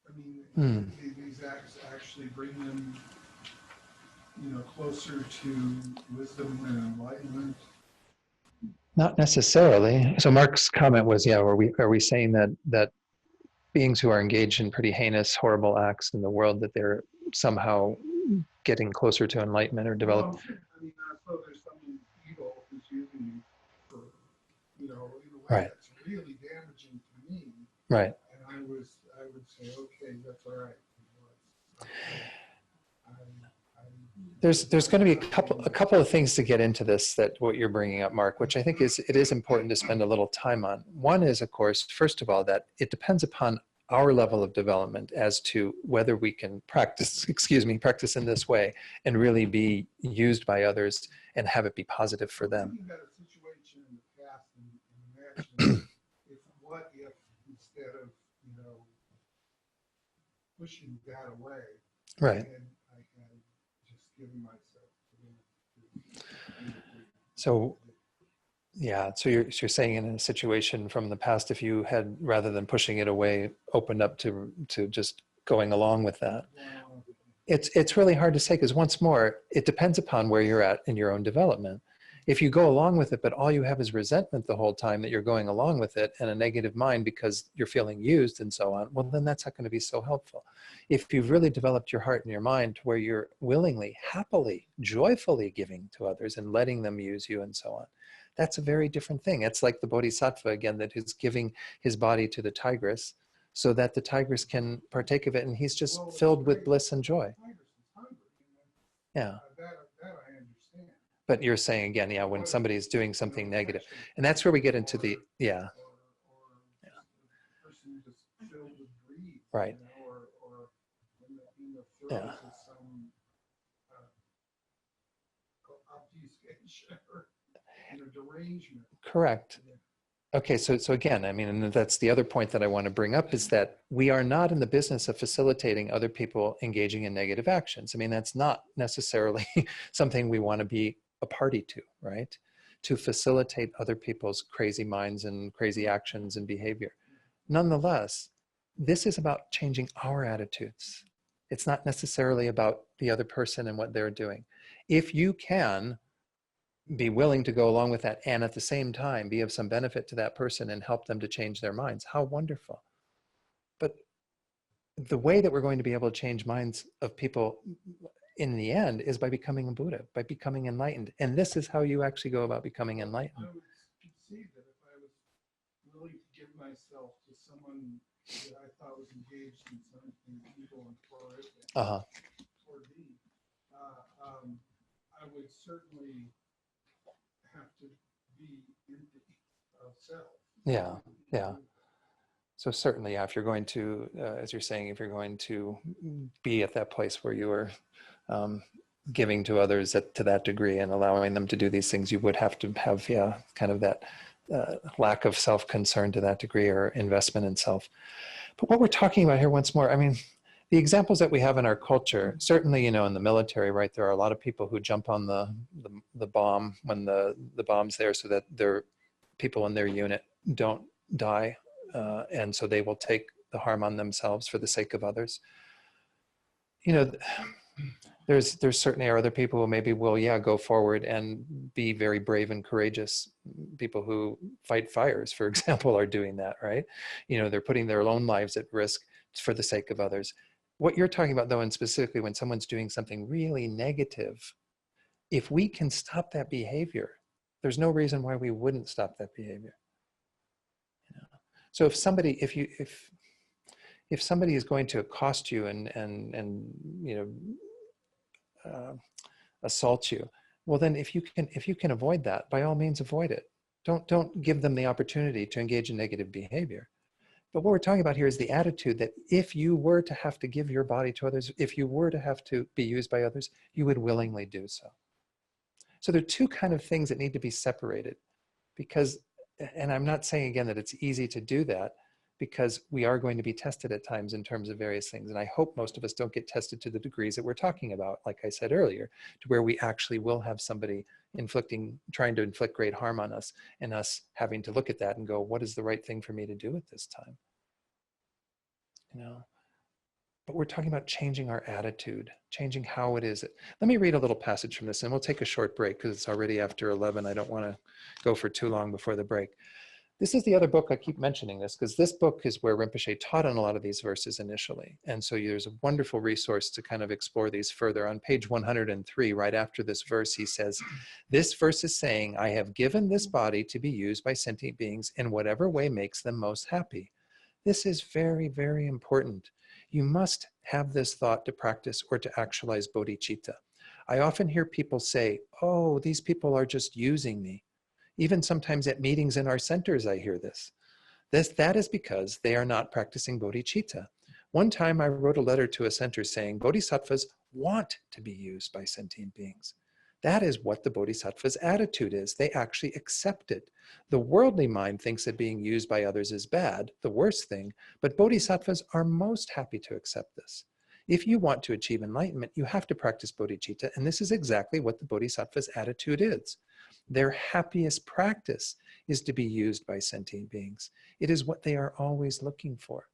I mean, these acts actually bring them, closer to wisdom and enlightenment? Not necessarily. So Mark's comment was, are we saying that beings who are engaged in pretty heinous, horrible acts in the world, that they're somehow getting closer to enlightenment or develop? Well, I suppose there's something evil who's using you for, in a way Right. that's really damaging to me. Right. And I would say, okay, that's all right. There's going to be a couple of things to get into this, that what you're bringing up, Mark, which I think it is important to spend a little time on. One is, of course, first of all, that it depends upon our level of development as to whether we can practice in this way and really be used by others and have it be positive for them. Thinking about a situation in the past and imagining what if instead of, pushing that away, Right. I had just given myself to So, yeah, so you're saying in a situation from the past, if you had, rather than pushing it away, opened up to just going along with that. It's really hard to say, because once more, it depends upon where you're at in your own development. If you go along with it, but all you have is resentment the whole time that you're going along with it, and a negative mind because you're feeling used and so on, well, then that's not going to be so helpful. If you've really developed your heart and your mind to where you're willingly, happily, joyfully giving to others and letting them use you and so on, that's a very different thing. It's like the bodhisattva, again, that is giving his body to the tigress so that the tigress can partake of it, and he's just filled with bliss and joy. Yeah. That I understand. But you're saying again, when somebody's doing something negative, and that's where we get into the, Or person just filled with greed, right. Or in the throes Yeah. of some obfuscation or derangement. Correct. Okay, so again, and that's the other point that I want to bring up, is that we are not in the business of facilitating other people engaging in negative actions. That's not necessarily something we want to be a party to, right? To facilitate other people's crazy minds and crazy actions and behavior. Nonetheless, this is about changing our attitudes. It's not necessarily about the other person and what they're doing. If you can be willing to go along with that and at the same time be of some benefit to that person and help them to change their minds, how wonderful. But the way that we're going to be able to change minds of people in the end is by becoming a Buddha, by becoming enlightened. And this is how you actually go about becoming enlightened. I would concede that if I was willing to give myself to someone that I thought was engaged in something evil and horrific toward me, I would certainly have to be empty of self. Yeah. So certainly, yeah, if you're going to, as you're saying, if you're going to be at that place where you are giving to others to that degree and allowing them to do these things, you would have to have, yeah, kind of that lack of self-concern to that degree, or investment in self. But what we're talking about here, once more, I mean, the examples that we have in our culture, certainly, in the military, right, there are a lot of people who jump on the bomb when the bomb's there, so that their people in their unit don't die. And so they will take the harm on themselves for the sake of others. There's certainly are other people who maybe will, yeah, go forward and be very brave and courageous. People who fight fires, for example, are doing that, right? They're putting their own lives at risk for the sake of others. What you're talking about, though, and specifically when someone's doing something really negative, if we can stop that behavior, there's no reason why we wouldn't stop that behavior. So if somebody, if somebody is going to accost you and assault you, well, then if you can avoid that, by all means avoid it. Don't give them the opportunity to engage in negative behavior. But what we're talking about here is the attitude that if you were to have to give your body to others, if you were to have to be used by others, you would willingly do so. So there are two kind of things that need to be separated, because, and I'm not saying again that it's easy to do that, because we are going to be tested at times in terms of various things. And I hope most of us don't get tested to the degrees that we're talking about, like I said earlier, to where we actually will have somebody trying to inflict great harm on us, and us having to look at that and go, what is the right thing for me to do at this time? But we're talking about changing our attitude, changing how it is. Let me read a little passage from this, and we'll take a short break because it's already after 11. I don't want to go for too long before the break. This is the other book. I keep mentioning this because this book is where Rinpoche taught on a lot of these verses initially. And so there's a wonderful resource to kind of explore these further. On page 103, right after this verse, he says, this verse is saying, I have given this body to be used by sentient beings in whatever way makes them most happy. This is very, very important. You must have this thought to practice or to actualize bodhicitta. I often hear people say, oh, these people are just using me. Even sometimes at meetings in our centers, I hear this. That is because they are not practicing bodhicitta. One time I wrote a letter to a center saying, bodhisattvas want to be used by sentient beings. That is what the bodhisattva's attitude is. They actually accept it. The worldly mind thinks that being used by others is bad, the worst thing, but bodhisattvas are most happy to accept this. If you want to achieve enlightenment, you have to practice bodhicitta, and this is exactly what the bodhisattva's attitude is. Their happiest practice is to be used by sentient beings. It is what they are always looking for.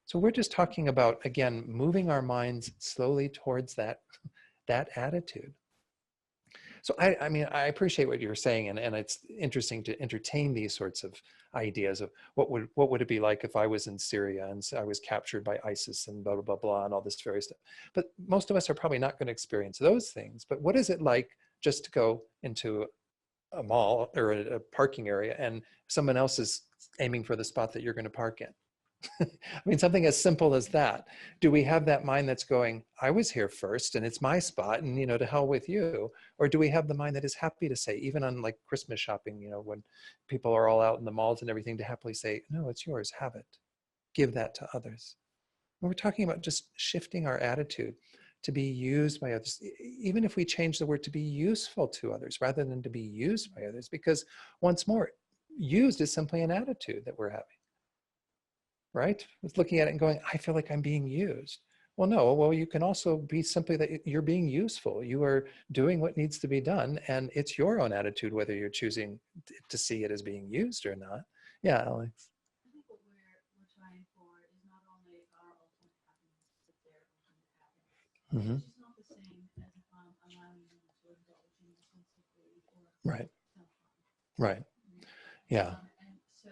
So we're just talking about, again, moving our minds slowly towards that attitude. So I mean, I appreciate what you're saying, and it's interesting to entertain these sorts of ideas of what would it be like if I was in Syria and I was captured by ISIS and blah, blah, blah, blah, and all this various stuff. But most of us are probably not going to experience those things. But what is it like just to go into a mall or a parking area and someone else is aiming for the spot that you're going to park in? I mean, something as simple as that. Do we have that mind that's going, I was here first and it's my spot and, to hell with you? Or do we have the mind that is happy to say, even on like Christmas shopping, when people are all out in the malls and everything, to happily say, no, it's yours, have it. Give that to others. And we're talking about just shifting our attitude to be used by others, even if we change the word to be useful to others rather than to be used by others, because once more, used is simply an attitude that we're having. Right? With looking at it and going, I feel like I'm being used. Well, no, well, you can also be simply that you're being useful. You are doing what needs to be done, and it's your own attitude whether you're choosing to see it as being used or not. Yeah, Alex. I think what we're trying for is not only our ultimate happiness, but their ultimate happiness. Mm-hmm. Which is not the same as allowing them to indulge in the sense of greed or Right. self-harm. Right. Yeah. And so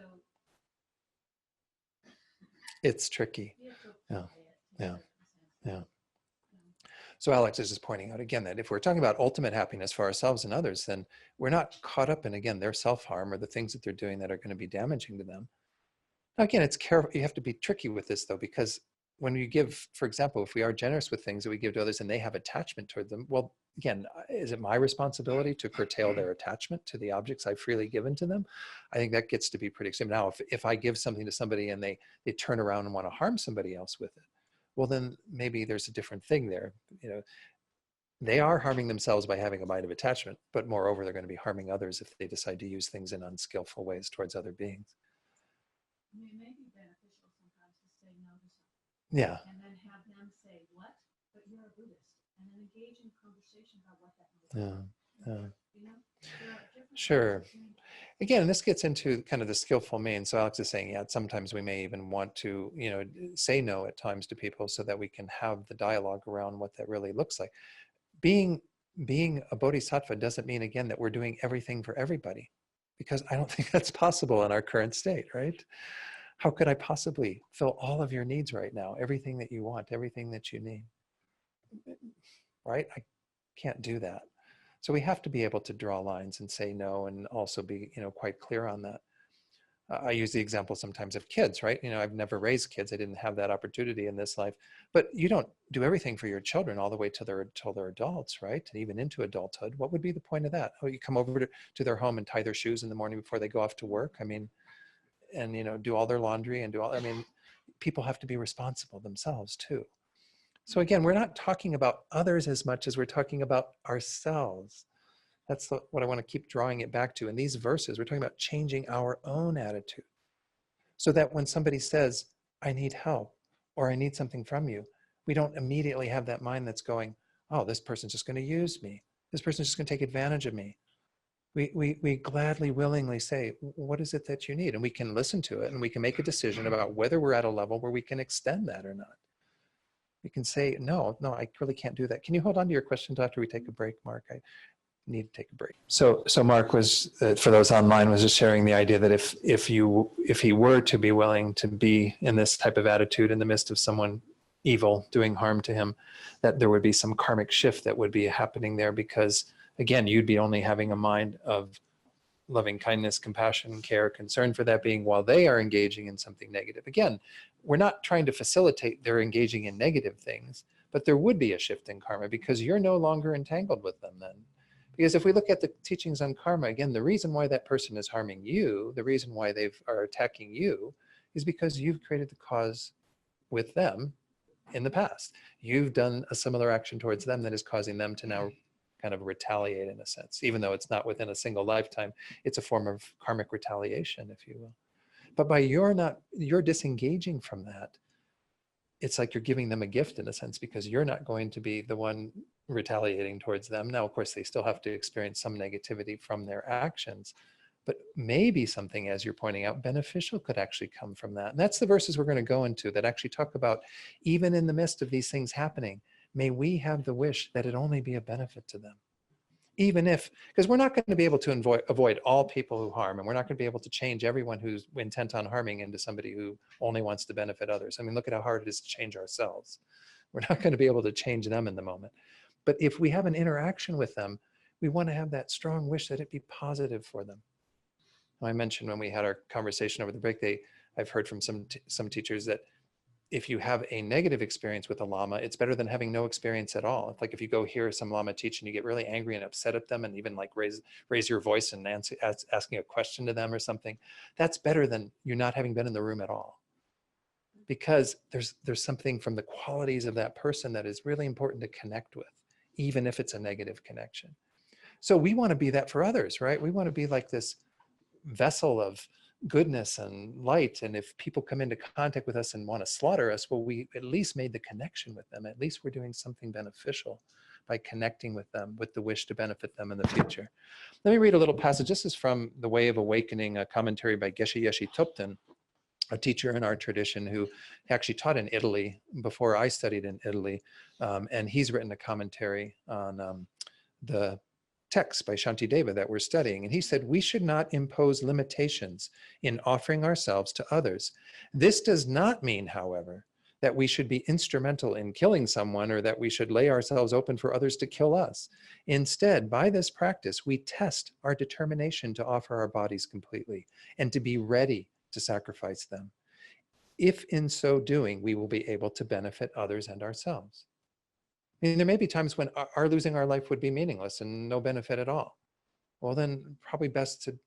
it's tricky. Yeah. Yeah. Yeah. So Alex is just pointing out again that if we're talking about ultimate happiness for ourselves and others, then we're not caught up in, again, their self-harm or the things that they're doing that are going to be damaging to them. Now, again, it's careful. You have to be tricky with this, though, because when you give, for example, if we are generous with things that we give to others and they have attachment toward them, well, again, is it my responsibility to curtail their attachment to the objects I've freely given to them? I think that gets to be pretty extreme. Now, if I give something to somebody and they turn around and want to harm somebody else with it, well, then maybe there's a different thing there. You know, they are harming themselves by having a mind of attachment, but moreover, they're going to be harming others if they decide to use things in unskillful ways towards other beings. I mean, it may be beneficial sometimes to say no to something. Yeah. And then have them say, what? But you're a Buddhist. And then engage in conversation about what that means. Yeah. Yeah. You know, there are different Sure. ways of doing it. Again, this gets into kind of the skillful means. So Alex is saying, yeah, sometimes we may even want to, you know, say no at times to people so that we can have the dialogue around what that really looks like. Being a bodhisattva doesn't mean, again, that we're doing everything for everybody, because I don't think that's possible in our current state, right? How could I possibly fill all of your needs right now? Everything that you want, everything that you need, right? I can't do that. So we have to be able to draw lines and say no, and also be, you know, quite clear on that. I use the example sometimes of kids, right? You know, I've never raised kids. I didn't have that opportunity in this life, but you don't do everything for your children all the way till they're adults, right? And even into adulthood. What would be the point of that? Oh, you come over to their home and tie their shoes in the morning before they go off to work. I mean, and, you know, do all their laundry and I mean, people have to be responsible themselves too. So again, we're not talking about others as much as we're talking about ourselves. That's what I want to keep drawing it back to. In these verses, we're talking about changing our own attitude so that when somebody says, I need help, or I need something from you, we don't immediately have that mind that's going, oh, this person's just going to use me. This person's just going to take advantage of me. We gladly, willingly say, what is it that you need? And we can listen to it, and we can make a decision about whether we're at a level where we can extend that or not. We can say, no, I really can't do that. Can you hold on to your questions after we take a break, Mark? I need to take a break. So Mark was, for those online, was just sharing the idea that if he were to be willing to be in this type of attitude in the midst of someone evil doing harm to him, that there would be some karmic shift that would be happening there, because again, you'd be only having a mind of loving kindness, compassion, care, concern for that being, while they are engaging in something negative. Again, we're not trying to facilitate their engaging in negative things, but there would be a shift in karma because you're no longer entangled with them then. Because if we look at the teachings on karma, again, the reason why that person is harming you, the reason why they are attacking you, is because you've created the cause with them in the past. You've done a similar action towards them that is causing them to now kind of retaliate in a sense, even though it's not within a single lifetime. It's a form of karmic retaliation, if you will. But by you're disengaging from that, it's like you're giving them a gift in a sense, because you're not going to be the one retaliating towards them. Now, of course, they still have to experience some negativity from their actions, but maybe something, as you're pointing out, beneficial could actually come from that. And that's the verses we're going to go into that actually talk about, even in the midst of these things happening, may we have the wish that it only be a benefit to them. Even if, because we're not going to be able to avoid all people who harm, and we're not going to be able to change everyone who's intent on harming into somebody who only wants to benefit others. I mean, look at how hard it is to change ourselves. We're not going to be able to change them in the moment. But if we have an interaction with them, we want to have that strong wish that it be positive for them. I mentioned when we had our conversation over the break, I've heard from some teachers that if you have a negative experience with a Lama, it's better than having no experience at all. It's like if you go hear some Lama teach and you get really angry and upset at them and even like raise your voice and asking a question to them or something, that's better than you not having been in the room at all. Because there's something from the qualities of that person that is really important to connect with, even if it's a negative connection. So we want to be that for others, right? We want to be like this vessel of goodness and light. And if people come into contact with us and want to slaughter us, well, we at least made the connection with them. At least we're doing something beneficial by connecting with them with the wish to benefit them in the future. Let me read a little passage. This is from The Way of Awakening, a commentary by Geshe Yeshe Tupten, a teacher in our tradition who actually taught in Italy before I studied in Italy. And he's written a commentary on the text by Shantideva that we're studying. And he said, we should not impose limitations in offering ourselves to others. This does not mean, however, that we should be instrumental in killing someone or that we should lay ourselves open for others to kill us. Instead, by this practice, we test our determination to offer our bodies completely and to be ready to sacrifice them. If in so doing, we will be able to benefit others and ourselves. I mean, there may be times when our losing our life would be meaningless and no benefit at all. Well, then probably best to,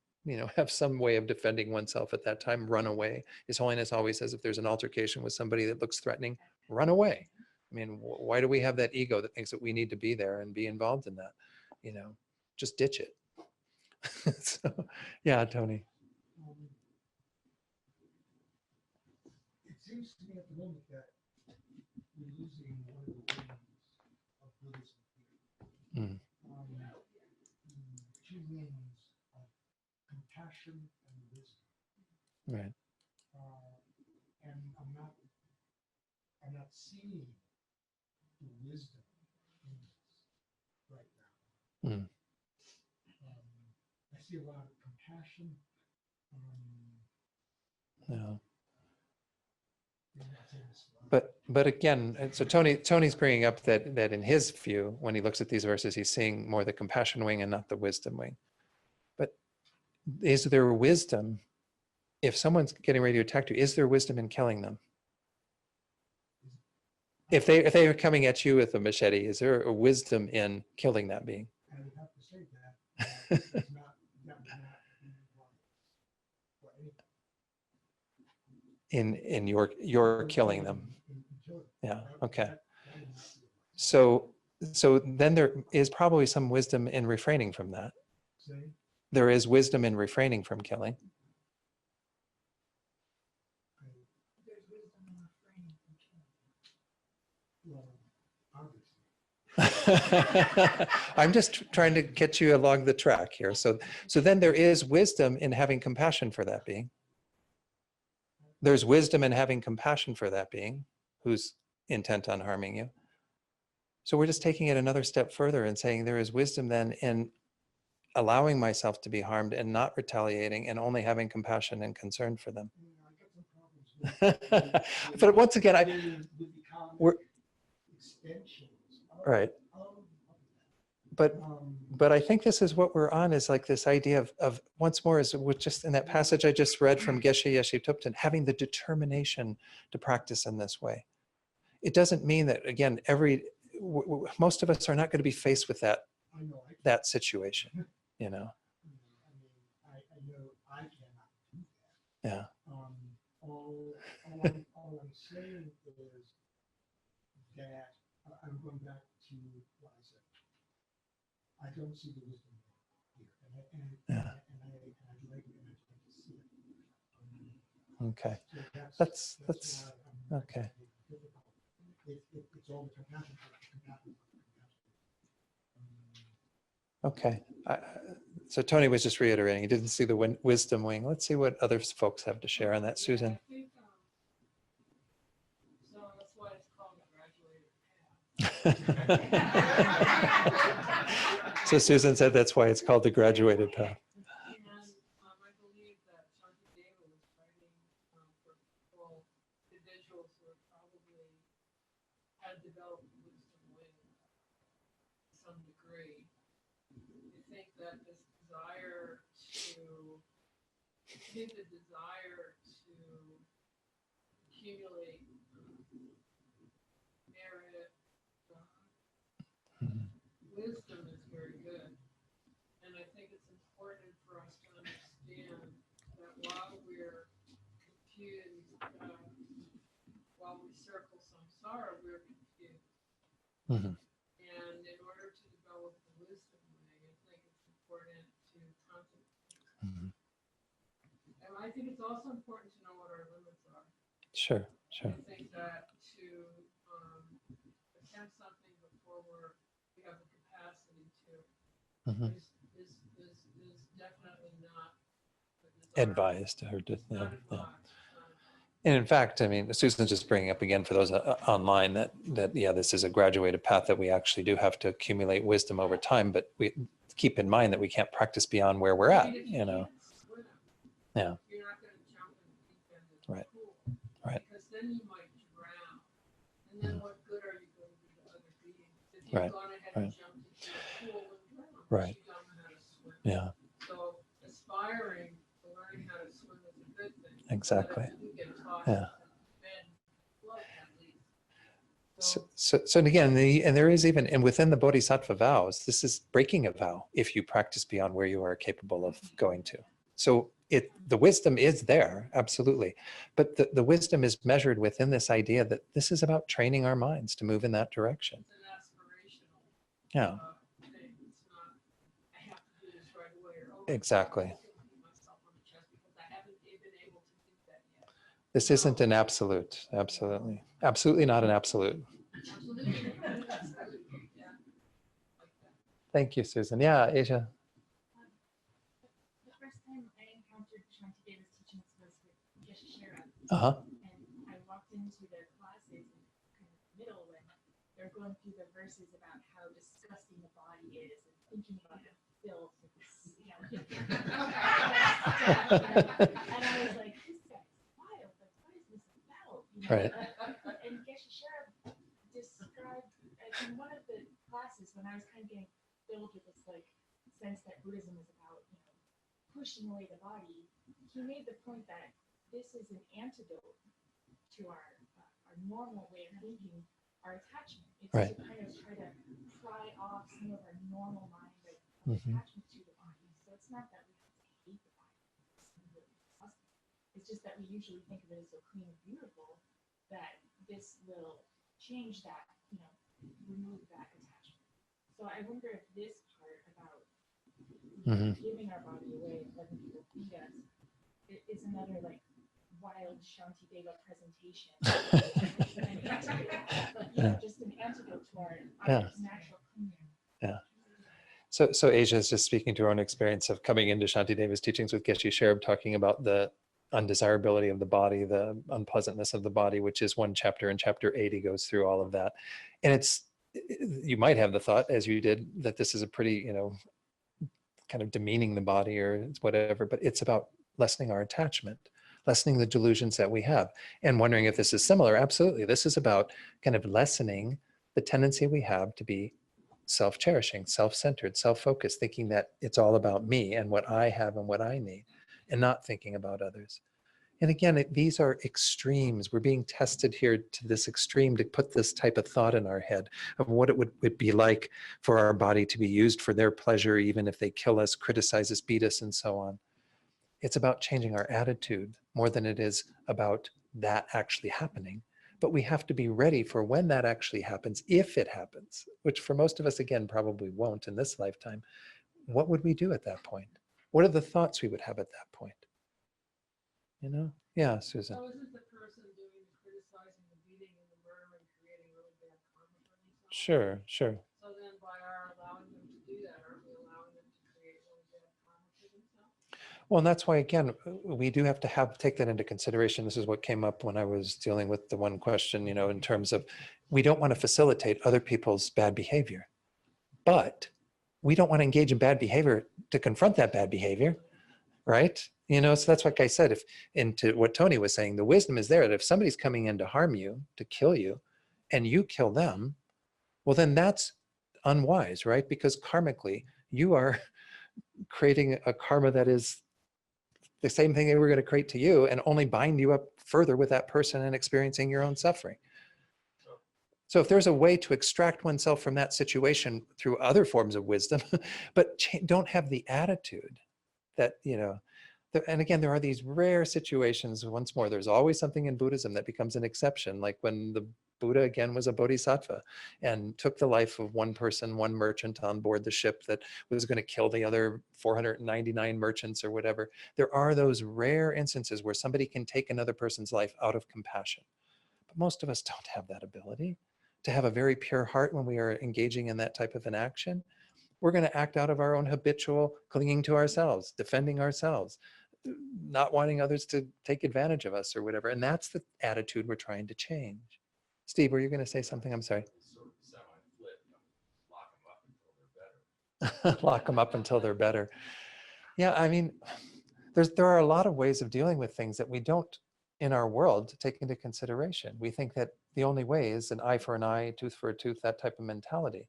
have some way of defending oneself at that time, run away. His Holiness always says if there's an altercation with somebody that looks threatening, run away. I mean, why do we have that ego that thinks that we need to be there and be involved in that? Just ditch it. So, yeah, Tony. It seems to me at the moment that we're losing one of the wings of Buddhism here. Mm. The two wings of compassion and wisdom. Right. And I'm not seeing the wisdom in this right now. Mm. I see a lot of compassion. Yeah. Maybe not saying this wrong. But again, so Tony's bringing up that in his view, when he looks at these verses, he's seeing more the compassion wing and not the wisdom wing. But is there wisdom, if someone's getting ready to attack you, is there wisdom in killing them? If they are coming at you with a machete, is there a wisdom in killing that being? I would have to say that it's not, that would not be right for anyone. In your killing them. In killing. Yeah. That- Okay. that would not be right. So then there is probably some wisdom in refraining from that. Say, There is wisdom in refraining from killing. There's wisdom in refraining from killing. well, obviously. I'm just trying to get you along the track here. So then there is wisdom in having compassion for that being. There's wisdom in having compassion for that being who's intent on harming you. So we're just taking it another step further and saying there is wisdom then in allowing myself to be harmed and not retaliating and only having compassion and concern for them. I got some problems with But once again, with the we're- extensions right. of But that. But I think this is what we're on, is like this idea of once more, is with just in that passage I just read from Geshe Yeshe Tupten, having the determination to practice in this way. It doesn't mean that, again, most of us are not going to be faced with that I know situation, I mean, I know I cannot do that. Yeah. All I'm saying is that I'm going back to what I said. I don't see the wisdom here, and I'd like to see it. Okay. So That's why I'm okay. difficult. It's all the compassion. Okay. So Tony was just reiterating, he didn't see the wisdom wing. Let's see what other folks have to share on that. Susan. I think, so that's why it's called a graduated path. So Susan said that's why it's called the graduated path. And I believe that Shantideva was writing for people, individuals who are probably had developed wisdom wing to some degree. I think that this desire to accumulate merit, wisdom is very good. And I think it's important for us to understand that while we're confused, while we circle samsara, we're confused. Mhm. And in order to develop the wisdom way, I think it's important to contemplate. Mhm. And I think it's also important to know what our limits are. Sure. I think that to attempt something before we have the capacity to Mhm. is definitely not the desire. Advised or just, Not yeah. advised. And in fact, I mean, Susan's just bringing up again for those online that yeah, this is a graduated path, that we actually do have to accumulate wisdom over time, but we keep in mind that we can't practice beyond where we're at, I mean, if you know. can't swim, Yeah. you're not going to jump in the deep end of the Right. pool. Right. Because then you might drown. And then what good are you going to be to other beings? If you've Right. gone ahead Right. and jumped into the pool and drowned, Right. you don't know how to swim. Yeah. So aspiring to learning how to swim is a good thing. Exactly. So that if you get tossed Yeah. and float at least. So and again, and there is even, and within the Bodhisattva vows, this is breaking a vow if you practice beyond where you are capable of going to. So the wisdom is there, absolutely. But the wisdom is measured within this idea that this is about training our minds to move in that direction. It's an aspirational Yeah, thing. It's not, I have to do this right away, or exactly. I have to beat myself on the chest because I haven't been able to do that yet. This isn't an absolute. Absolutely. Absolutely not an absolute. Absolutely. Absolutely. Yeah. Like that. Thank you, Susan. Yeah, Asia. The first time I encountered Shantideva's teachings was with Geshe Sherab, Uh-huh. and I walked into their classes in kind of the middle when they're going through the verses about how disgusting the body is and thinking about the filth and and I was like, this guy's wild. Like, what is this about? You know? Right. And Geshe Sherab described in one of the classes when I was kind of getting filled with this like sense that Buddhism is about, pushing away the body. He made the point that this is an antidote to our normal way of thinking, our attachment. It's Right. to kind of try to pry off some of our normal mind of Mhm. attachment to the body. So it's not that we have to hate the body. It's just that we usually think of it as so clean and beautiful that this will change that, remove that attachment. So I wonder if this part about Mhm. giving our body away and letting people feed us is another like wild Shantideva presentation. Just an antidote to our Yeah. natural clinging. So Asia is just speaking to her own experience of coming into Shantideva's teachings with Geshe Sherab, talking about the undesirability of the body, the unpleasantness of the body, which is one chapter. In chapter 8, he goes through all of that. And you might have the thought, as you did, that this is a pretty, kind of demeaning the body or whatever, but it's about lessening our attachment, lessening the delusions that we have. And wondering if this is similar. Absolutely. This is about kind of lessening the tendency we have to be self-cherishing, self-centered, self-focused, thinking that it's all about me and what I have and what I need, and not thinking about others. And again, these are extremes. We're being tested here to this extreme to put this type of thought in our head of what it would be like for our body to be used for their pleasure, even if they kill us, criticize us, beat us, and so on. It's about changing our attitude more than it is about that actually happening. But we have to be ready for when that actually happens, if it happens, which for most of us, again, probably won't in this lifetime. What would we do at that point? What are the thoughts we would have at that point? Yeah, Susan. So isn't the person doing the criticizing, the beating, and the murdering creating really bad karma for themselves? Sure. So then by our allowing them to do that, aren't we allowing them to create really bad karma for themselves? Well, and that's why, again, we do have to take that into consideration. This is what came up when I was dealing with the one question, in terms of, we don't want to facilitate other people's bad behavior, but we don't want to engage in bad behavior to confront that bad behavior, right? So that's like I said, into what Tony was saying, the wisdom is there that if somebody's coming in to harm you, to kill you, and you kill them, well, then that's unwise, right? Because karmically, you are creating a karma that is the same thing they were going to create to you, and only bind you up further with that person and experiencing your own suffering. So if there's a way to extract oneself from that situation through other forms of wisdom, but don't have the attitude that, and again, there are these rare situations. Once more, there's always something in Buddhism that becomes an exception, like when the Buddha again was a bodhisattva and took the life of one person, one merchant on board the ship that was going to kill the other 499 merchants or whatever. There are those rare instances where somebody can take another person's life out of compassion. But most of us don't have that ability to have a very pure heart when we are engaging in that type of an action. We're going to act out of our own habitual clinging to ourselves, defending ourselves, not wanting others to take advantage of us or whatever. And that's the attitude we're trying to change. Steve, were you going to say something? I'm sorry. Lock them up until they're better. Yeah, I mean, there are a lot of ways of dealing with things that we don't, in our world, take into consideration. We think that the only way is an eye for an eye, tooth for a tooth, that type of mentality.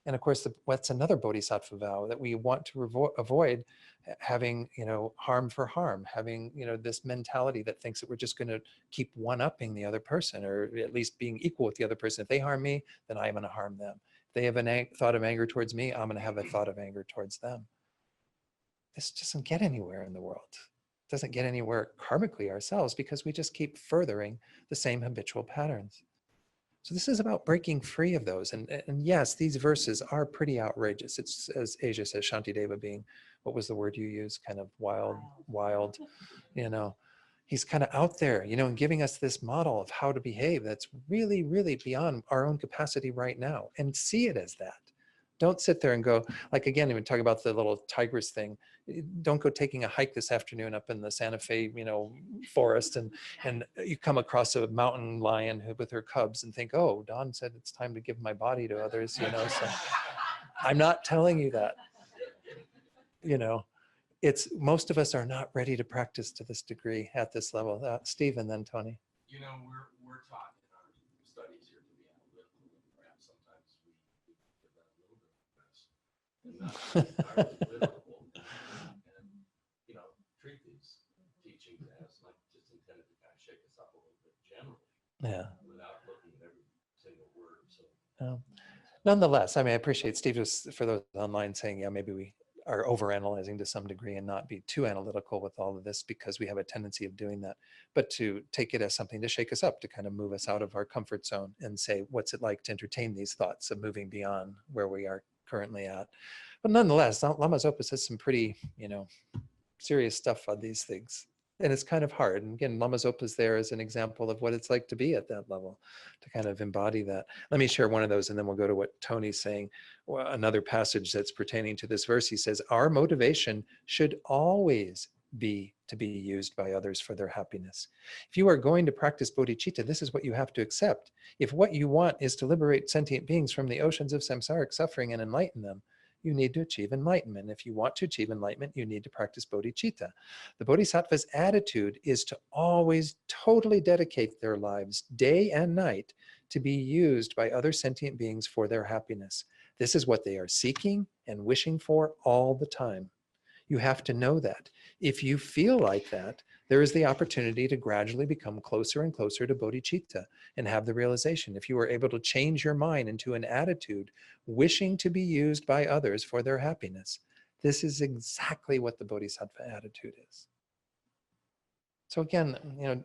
And of course, what's another bodhisattva vow? That we want to avoid having, harm for harm, having, this mentality that thinks that we're just going to keep one-upping the other person, or at least being equal with the other person. If they harm me, then I'm going to harm them. If they have a thought of anger towards me, I'm going to have a thought of anger towards them. This doesn't get anywhere in the world. It doesn't get anywhere karmically ourselves, because we just keep furthering the same habitual patterns. So this is about breaking free of those. And yes, these verses are pretty outrageous. It's, as Asia says, Shantideva being, what was the word you used? Kind of wild, he's kind of out there, and giving us this model of how to behave that's really, really beyond our own capacity right now, and see it as that. Don't sit there and go, like, again, even talk about the little tigress thing. Don't go taking a hike this afternoon up in the Santa Fe, forest, and you come across a mountain lion with her cubs and think, oh, Dawn said it's time to give my body to others, so I'm not telling you that, it's, most of us are not ready to practice to this degree at this level. Steve and then Tony. We're taught in our studies here to be analytical, and perhaps sometimes we give that a little bit of mess, and not entirely literal, and treat these teachings as like just intended to kind of shake us up a little bit generally, without looking at every single word. So nonetheless, I appreciate Steve, just for those online saying, maybe we are overanalyzing to some degree and not be too analytical with all of this, because we have a tendency of doing that, but to take it as something to shake us up, to kind of move us out of our comfort zone and say, what's it like to entertain these thoughts of moving beyond where we are currently at? But nonetheless, Lama Zopa says some pretty, serious stuff on these things. And it's kind of hard. And again, Lama Zopa is there as an example of what it's like to be at that level, to kind of embody that. Let me share one of those, and then we'll go to what Tony's saying. Well, another passage that's pertaining to this verse, he says, our motivation should always be to be used by others for their happiness. If you are going to practice bodhicitta, this is what you have to accept. If what you want is to liberate sentient beings from the oceans of samsaric suffering and enlighten them, you need to achieve enlightenment. If you want to achieve enlightenment, you need to practice bodhicitta. The bodhisattva's attitude is to always totally dedicate their lives, day and night, to be used by other sentient beings for their happiness. This is what they are seeking and wishing for all the time. You have to know that. If you feel like that, there is the opportunity to gradually become closer and closer to bodhicitta and have the realization. If you are able to change your mind into an attitude wishing to be used by others for their happiness, this is exactly what the bodhisattva attitude is. So again,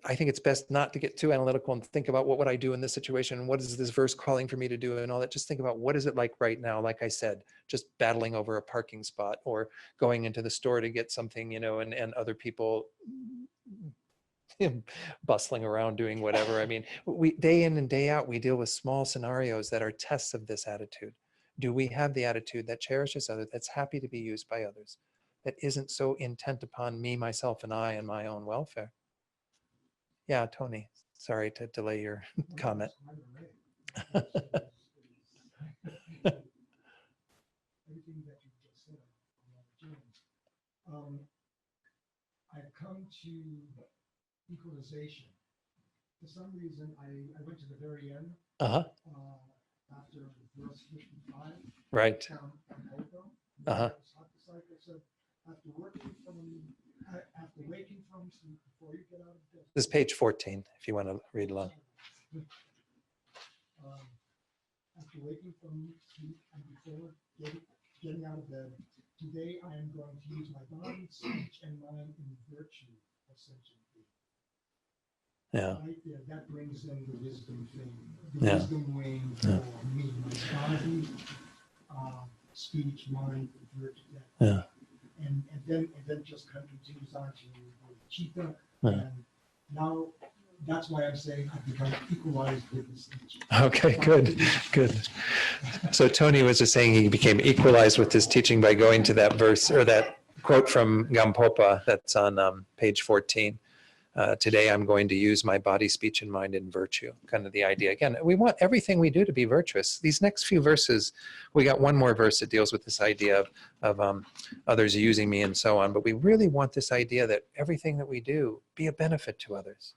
I think it's best not to get too analytical and think about what would I do in this situation, and what is this verse calling for me to do and all that. Just think about what is it like right now, like I said, just battling over a parking spot, or going into the store to get something, and other people bustling around doing whatever. We day in and day out, we deal with small scenarios that are tests of this attitude. Do we have the attitude that cherishes others, that's happy to be used by others, that isn't so intent upon me, myself, and I, and my own welfare? Yeah, Tony, sorry to delay your comment. Everything that you just said, I've come to equalization. For some reason, I went to the very end, after verse 55. Right. After waking from sleep, before you get out of bed. This is page 14, if you want to read along. After waking from sleep and before getting out of bed, today I am going to use my body, speech, and mind in virtue of sentient being. Yeah. Right there, that brings in the wisdom thing, the wisdom wing for me, my body, speech, mind, and virtue. Yeah. And then just kind of continues on to Chitta. And now that's why I'm saying I've become equalized with this teaching. Okay, good. So Tony was just saying he became equalized with his teaching by going to that verse, or that quote from Gampopa that's on page 14. Today I'm going to use my body, speech, and mind in virtue. Kind of the idea. Again, we want everything we do to be virtuous. These next few verses, we got one more verse that deals with this idea of others using me and so on. But we really want this idea that everything that we do be a benefit to others.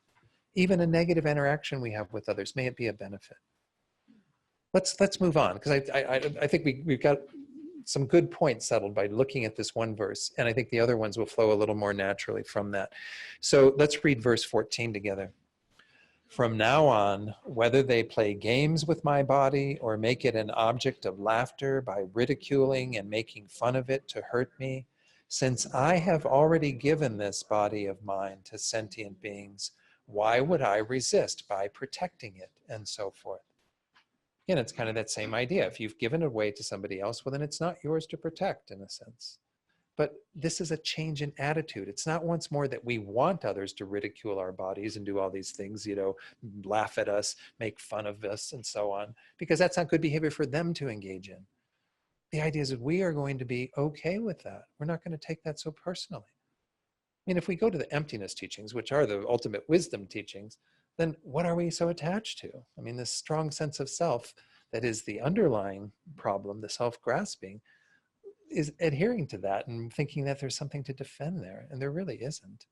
Even a negative interaction we have with others, may it be a benefit. let's move on, because I think we've got some good points settled by looking at this one verse, and I think the other ones will flow a little more naturally from that. So let's read verse 14 together. From now on, whether they play games with my body or make it an object of laughter by ridiculing and making fun of it to hurt me, since I have already given this body of mine to sentient beings, why would I resist by protecting it, and so forth? Again, it's kind of that same idea. If you've given it away to somebody else, well, then it's not yours to protect, in a sense. But this is a change in attitude. It's not once more that we want others to ridicule our bodies and do all these things, laugh at us, make fun of us, and so on, because that's not good behavior for them to engage in. The idea is that we are going to be okay with that. We're not going to take that so personally. I mean, if we go to the emptiness teachings, which are the ultimate wisdom teachings, then what are we so attached to? I mean, this strong sense of self that is the underlying problem, the self-grasping, is adhering to that and thinking that there's something to defend there, and there really isn't.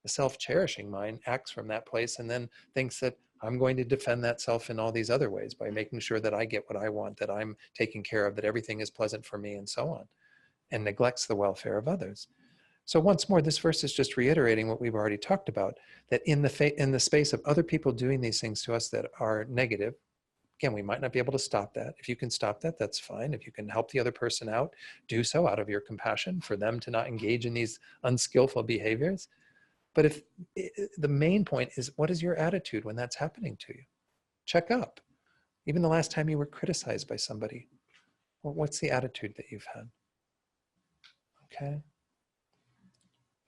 The self-cherishing mind acts from that place and then thinks that I'm going to defend that self in all these other ways by making sure that I get what I want, that I'm taken care of, that everything is pleasant for me, and so on, and neglects the welfare of others. So once more, this verse is just reiterating what we've already talked about, that in the space of other people doing these things to us that are negative, again, we might not be able to stop that. If you can stop that, that's fine. If you can help the other person out, do so out of your compassion for them to not engage in these unskillful behaviors. But if the main point is, what is your attitude when that's happening to you? Check up. Even the last time you were criticized by somebody, well, what's the attitude that you've had? Okay.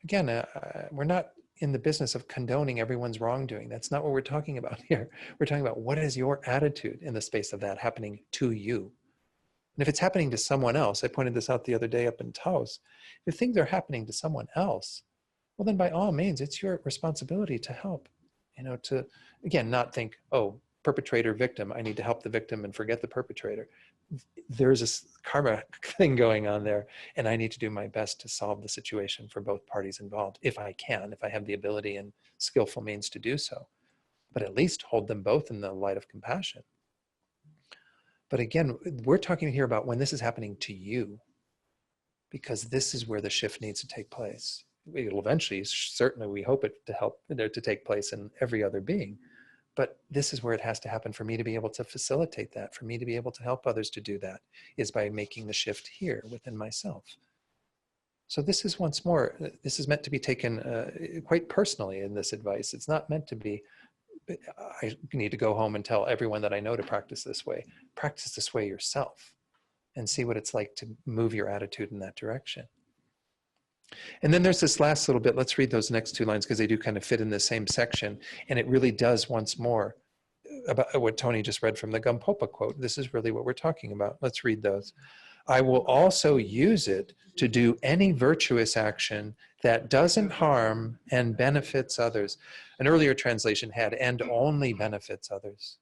Again, we're not in the business of condoning everyone's wrongdoing. That's not what we're talking about here. We're talking about what is your attitude in the space of that happening to you. And if it's happening to someone else, I pointed this out the other day up in Taos, if things are happening to someone else, well then by all means, it's your responsibility to help. To, again, not think, oh, perpetrator, victim, I need to help the victim and forget the perpetrator. There's a karma thing going on there, and I need to do my best to solve the situation for both parties involved, if I can, if I have the ability and skillful means to do so. But at least hold them both in the light of compassion. But again, we're talking here about when this is happening to you, because this is where the shift needs to take place. It'll eventually, certainly we hope it to take place in every other being. But this is where it has to happen for me to be able to facilitate that, for me to be able to help others to do that, is by making the shift here within myself. So this is, once more, this is meant to be taken quite personally in this advice. It's not meant to be, I need to go home and tell everyone that I know to practice this way. Practice this way yourself and see what it's like to move your attitude in that direction. And then there's this last little bit. Let's read those next two lines because they do kind of fit in the same section. And it really does, once more, about what Tony just read from the Gampopa quote. This is really what we're talking about. Let's read those. I will also use it to do any virtuous action that doesn't harm and benefits others. An earlier translation had and only benefits others.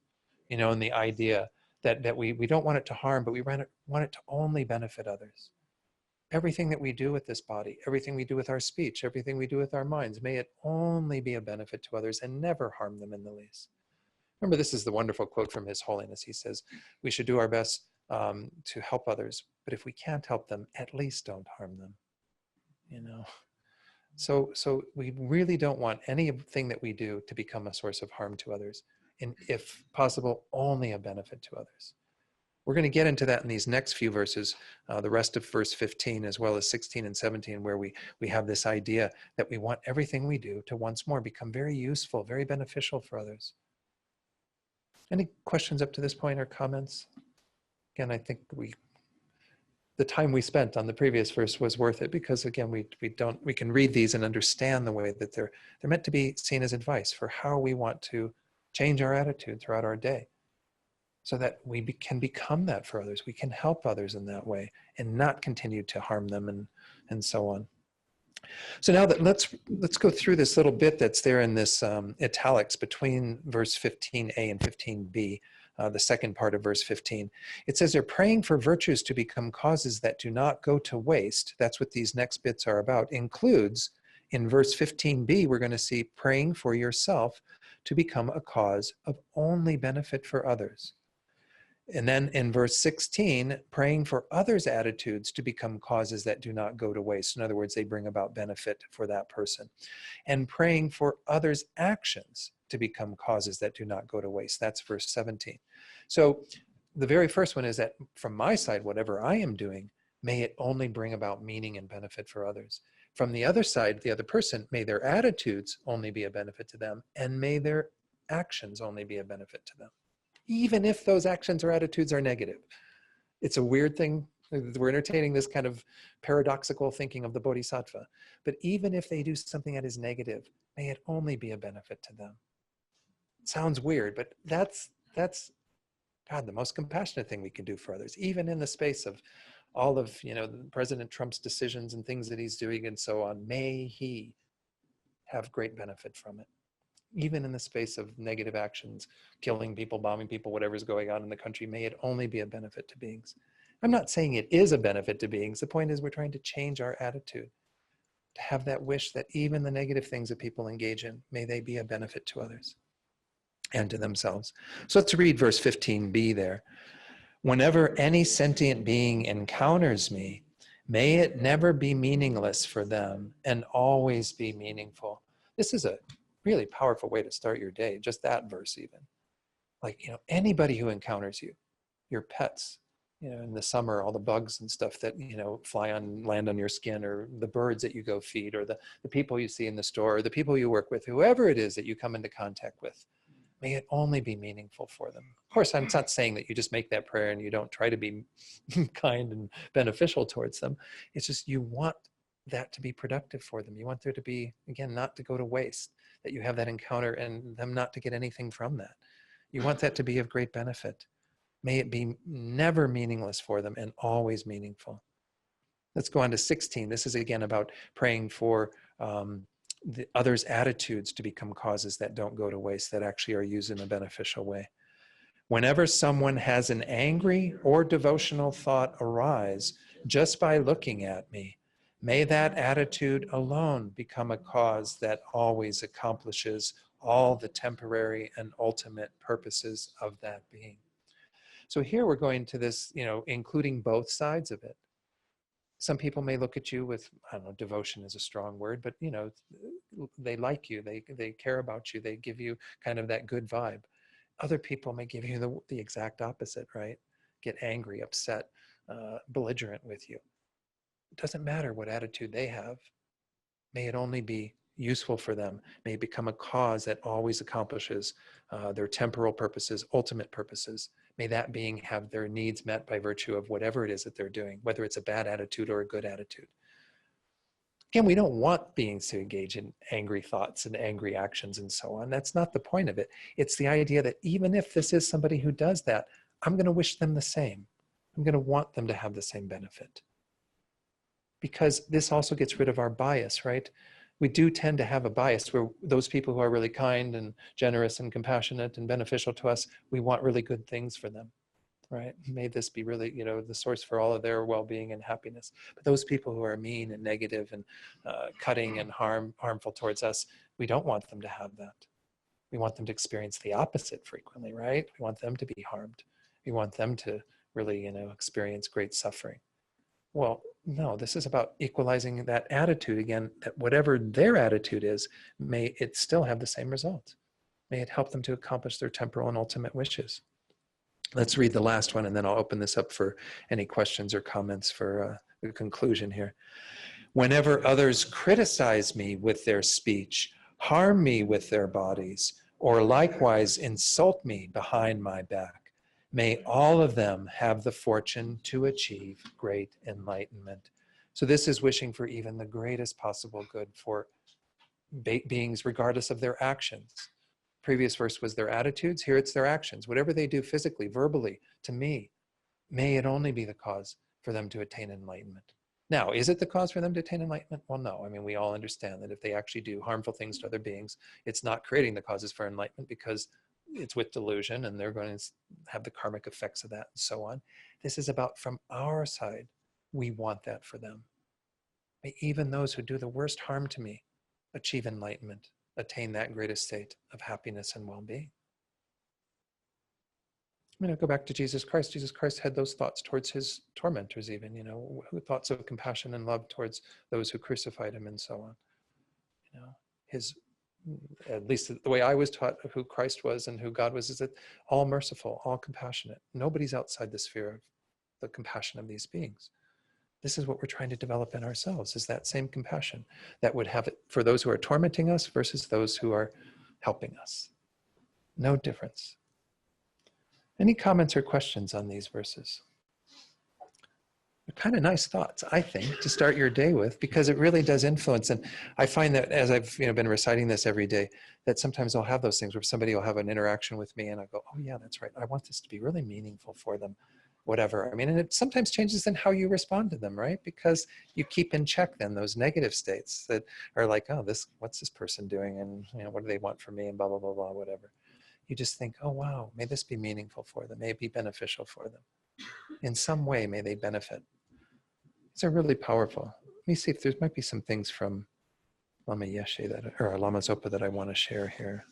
And the idea that we don't want it to harm, but we want it to only benefit others. Everything that we do with this body, everything we do with our speech, everything we do with our minds, may it only be a benefit to others and never harm them in the least. Remember, this is the wonderful quote from His Holiness. He says, we should do our best to help others, but if we can't help them, at least don't harm them. So we really don't want anything that we do to become a source of harm to others, and if possible, only a benefit to others. We're going to get into that in these next few verses, the rest of verse 15, as well as 16 and 17, where we have this idea that we want everything we do to once more become very useful, very beneficial for others. Any questions up to this point or comments? Again, I think the time we spent on the previous verse was worth it, because again, we can read these and understand the way that they're meant to be seen as advice for how we want to change our attitude throughout our day, so that we can become that for others. We can help others in that way and not continue to harm them and so on. So now that let's go through this little bit that's there in this italics between verse 15a and 15b, the second part of verse 15. It says they're praying for virtues to become causes that do not go to waste. That's what these next bits are about. Includes, in verse 15b, we're going to see praying for yourself to become a cause of only benefit for others. And then in verse 16, praying for others' attitudes to become causes that do not go to waste. In other words, they bring about benefit for that person. And praying for others' actions to become causes that do not go to waste. That's verse 17. So the very first one is that from my side, whatever I am doing, may it only bring about meaning and benefit for others. From the other side, the other person, may their attitudes only be a benefit to them, and may their actions only be a benefit to them, even if those actions or attitudes are negative. It's a weird thing. We're entertaining this kind of paradoxical thinking of the bodhisattva. But even if they do something that is negative, may it only be a benefit to them. It sounds weird, but that's God, the most compassionate thing we can do for others, even in the space of all of, President Trump's decisions and things that he's doing and so on. May he have great benefit from it. Even in the space of negative actions, killing people, bombing people, whatever's going on in the country, may it only be a benefit to beings. I'm not saying it is a benefit to beings. The point is we're trying to change our attitude, to have that wish that even the negative things that people engage in, may they be a benefit to others and to themselves. So let's read verse 15b there. Whenever any sentient being encounters me, may it never be meaningless for them and always be meaningful. This is a really powerful way to start your day, just that verse even. Like, anybody who encounters you, your pets, in the summer, all the bugs and stuff that, land on your skin, or the birds that you go feed, or the people you see in the store, or the people you work with, whoever it is that you come into contact with, may it only be meaningful for them. Of course, I'm not saying that you just make that prayer and you don't try to be kind and beneficial towards them. It's just you want that to be productive for them. You want there to be, again, not to go to waste, that you have that encounter and them not to get anything from that. You want that to be of great benefit. May it be never meaningless for them and always meaningful. Let's go on to 16. This is again about praying for the others' attitudes to become causes that don't go to waste, that actually are used in a beneficial way. Whenever someone has an angry or devotional thought arise just by looking at me, may that attitude alone become a cause that always accomplishes all the temporary and ultimate purposes of that being. So here we're going to this, including both sides of it. Some people may look at you with, I don't know, devotion is a strong word, but they like you, they care about you, they give you kind of that good vibe. Other people may give you the exact opposite, right? Get angry, upset, belligerent with you. It doesn't matter what attitude they have. May it only be useful for them. May it become a cause that always accomplishes their temporal purposes, ultimate purposes. May that being have their needs met by virtue of whatever it is that they're doing, whether it's a bad attitude or a good attitude. Again, we don't want beings to engage in angry thoughts and angry actions and so on. That's not the point of it. It's the idea that even if this is somebody who does that, I'm going to wish them the same. I'm going to want them to have the same benefit. Because this also gets rid of our bias, right? We do tend to have a bias where those people who are really kind and generous and compassionate and beneficial to us, we want really good things for them, right? May this be really, the source for all of their well-being and happiness. But those people who are mean and negative and cutting and harmful towards us, we don't want them to have that. We want them to experience the opposite frequently, right? We want them to be harmed. We want them to really, experience great suffering. Well, no, this is about equalizing that attitude again, that whatever their attitude is, may it still have the same result. May it help them to accomplish their temporal and ultimate wishes. Let's read the last one, and then I'll open this up for any questions or comments for the conclusion here. Whenever others criticize me with their speech, harm me with their bodies, or likewise insult me behind my back, may all of them have the fortune to achieve great enlightenment. So this is wishing for even the greatest possible good for beings, regardless of their actions. Previous verse was their attitudes. Here it's their actions. Whatever they do physically, verbally, to me, may it only be the cause for them to attain enlightenment. Now, is it the cause for them to attain enlightenment? Well, no. I mean, we all understand that if they actually do harmful things to other beings, it's not creating the causes for enlightenment, because it's with delusion and they're going to have the karmic effects of that and so on. This is about, from our side, we want that for them. May even those who do the worst harm to me achieve enlightenment, attain that greatest state of happiness and well-being. Go back to Jesus Christ. Jesus Christ had those thoughts towards his tormentors even, thoughts of compassion and love towards those who crucified him and so on. His, at least the way I was taught of who Christ was and who God was, is that all merciful, all compassionate. Nobody's outside the sphere of the compassion of these beings. This is what we're trying to develop in ourselves, is that same compassion that would have it for those who are tormenting us versus those who are helping us. No difference. Any comments or questions on these verses? They're kind of nice thoughts, I think, to start your day with, because it really does influence. And I find that as I've been reciting this every day, that sometimes I'll have those things where somebody will have an interaction with me and I go, oh yeah, that's right. I want this to be really meaningful for them, whatever. And it sometimes changes in how you respond to them, right? Because you keep in check then those negative states that are like, oh, what's this person doing? And what do they want from me? And blah, blah, blah, blah, whatever. You just think, oh, wow, may this be meaningful for them. May it be beneficial for them. In some way, may they benefit. These are really powerful. Let me see if there might be some things from Lama Yeshe or Lama Zopa that I want to share here.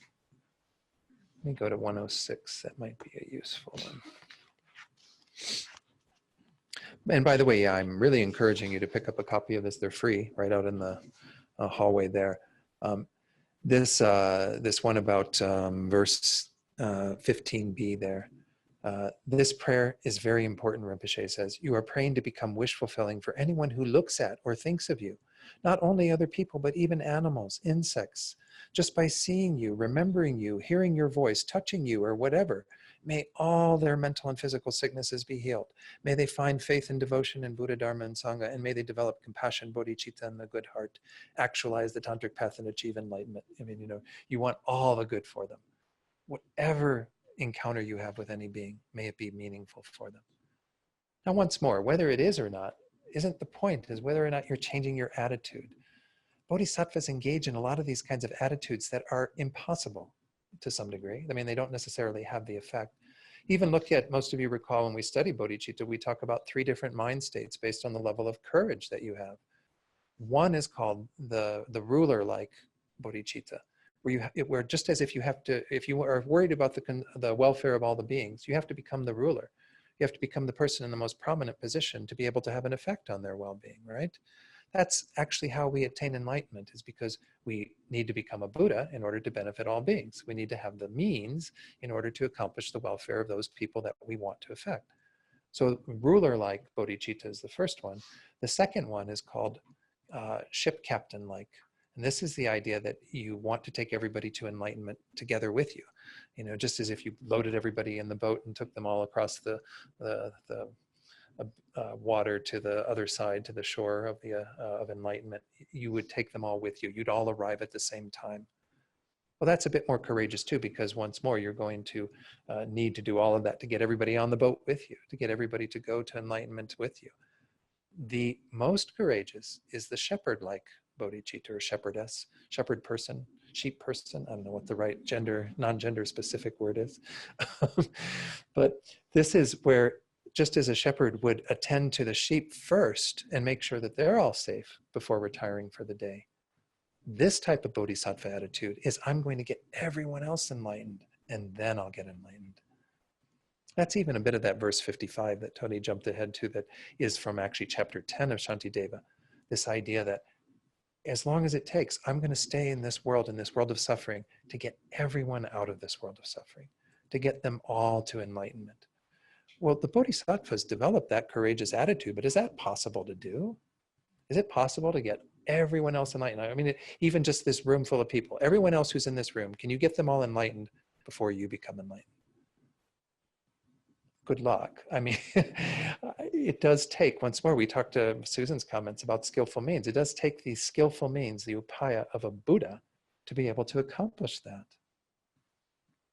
Let me go to 106. That might be a useful one. And by the way, yeah, I'm really encouraging you to pick up a copy of this. They're free right out in the hallway there. This one about verse 15b there. This prayer is very important, Rinpoche says. You are praying to become wish-fulfilling for anyone who looks at or thinks of you. Not only other people, but even animals, insects. Just by seeing you, remembering you, hearing your voice, touching you, or whatever, may all their mental and physical sicknesses be healed. May they find faith and devotion in Buddha, Dharma, and Sangha, and may they develop compassion, bodhicitta, and the good heart, actualize the tantric path, and achieve enlightenment. You want all the good for them. Whatever encounter you have with any being, may it be meaningful for them. Now, once more, whether it is or not, isn't the point, is whether or not you're changing your attitude. Bodhisattvas engage in a lot of these kinds of attitudes that are impossible to some degree. They don't necessarily have the effect. Even look at, most of you recall when we study bodhicitta, we talk about 3 different mind states based on the level of courage that you have. One is called the ruler-like bodhicitta, where just as if you are worried about the welfare of all the beings, you have to become the ruler. You have to become the person in the most prominent position to be able to have an effect on their well-being, right? That's actually how we attain enlightenment, is because we need to become a Buddha in order to benefit all beings. We need to have the means in order to accomplish the welfare of those people that we want to affect. So ruler-like bodhicitta is the first one. The second one is called ship captain-like. And this is the idea that you want to take everybody to enlightenment together with you. Just as if you loaded everybody in the boat and took them all across the water to the other side, to the shore of enlightenment, you would take them all with you. You'd all arrive at the same time. Well, that's a bit more courageous too, because once more, you're going to need to do all of that to get everybody on the boat with you, to get everybody to go to enlightenment with you. The most courageous is the shepherd-like bodhicitta, or shepherdess, shepherd person, sheep person. I don't know what the right non-gender specific word is. But this is where, just as a shepherd would attend to the sheep first and make sure that they're all safe before retiring for the day, this type of bodhisattva attitude is, I'm going to get everyone else enlightened and then I'll get enlightened. That's even a bit of that verse 55 that Tony jumped ahead to, that is from actually chapter 10 of Shantideva. This idea that as long as it takes, I'm going to stay in this world of suffering, to get everyone out of this world of suffering, to get them all to enlightenment. Well, the bodhisattvas develop that courageous attitude, but is that possible to do? Is it possible to get everyone else enlightened? Even just this room full of people, everyone else who's in this room, can you get them all enlightened before you become enlightened? Good luck. It does take, once more, we talked to Susan's comments about skillful means. It does take these skillful means, the upaya of a Buddha, to be able to accomplish that.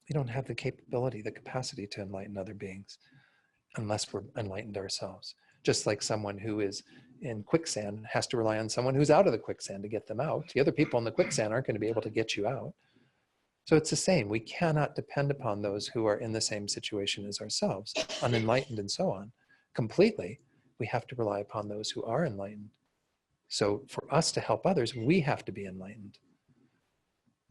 We don't have the capability, the capacity to enlighten other beings unless we're enlightened ourselves. Just like someone who is in quicksand has to rely on someone who's out of the quicksand to get them out. The other people in the quicksand aren't going to be able to get you out. So it's the same. We cannot depend upon those who are in the same situation as ourselves, unenlightened and so on, completely. We have to rely upon those who are enlightened. So for us to help others, we have to be enlightened.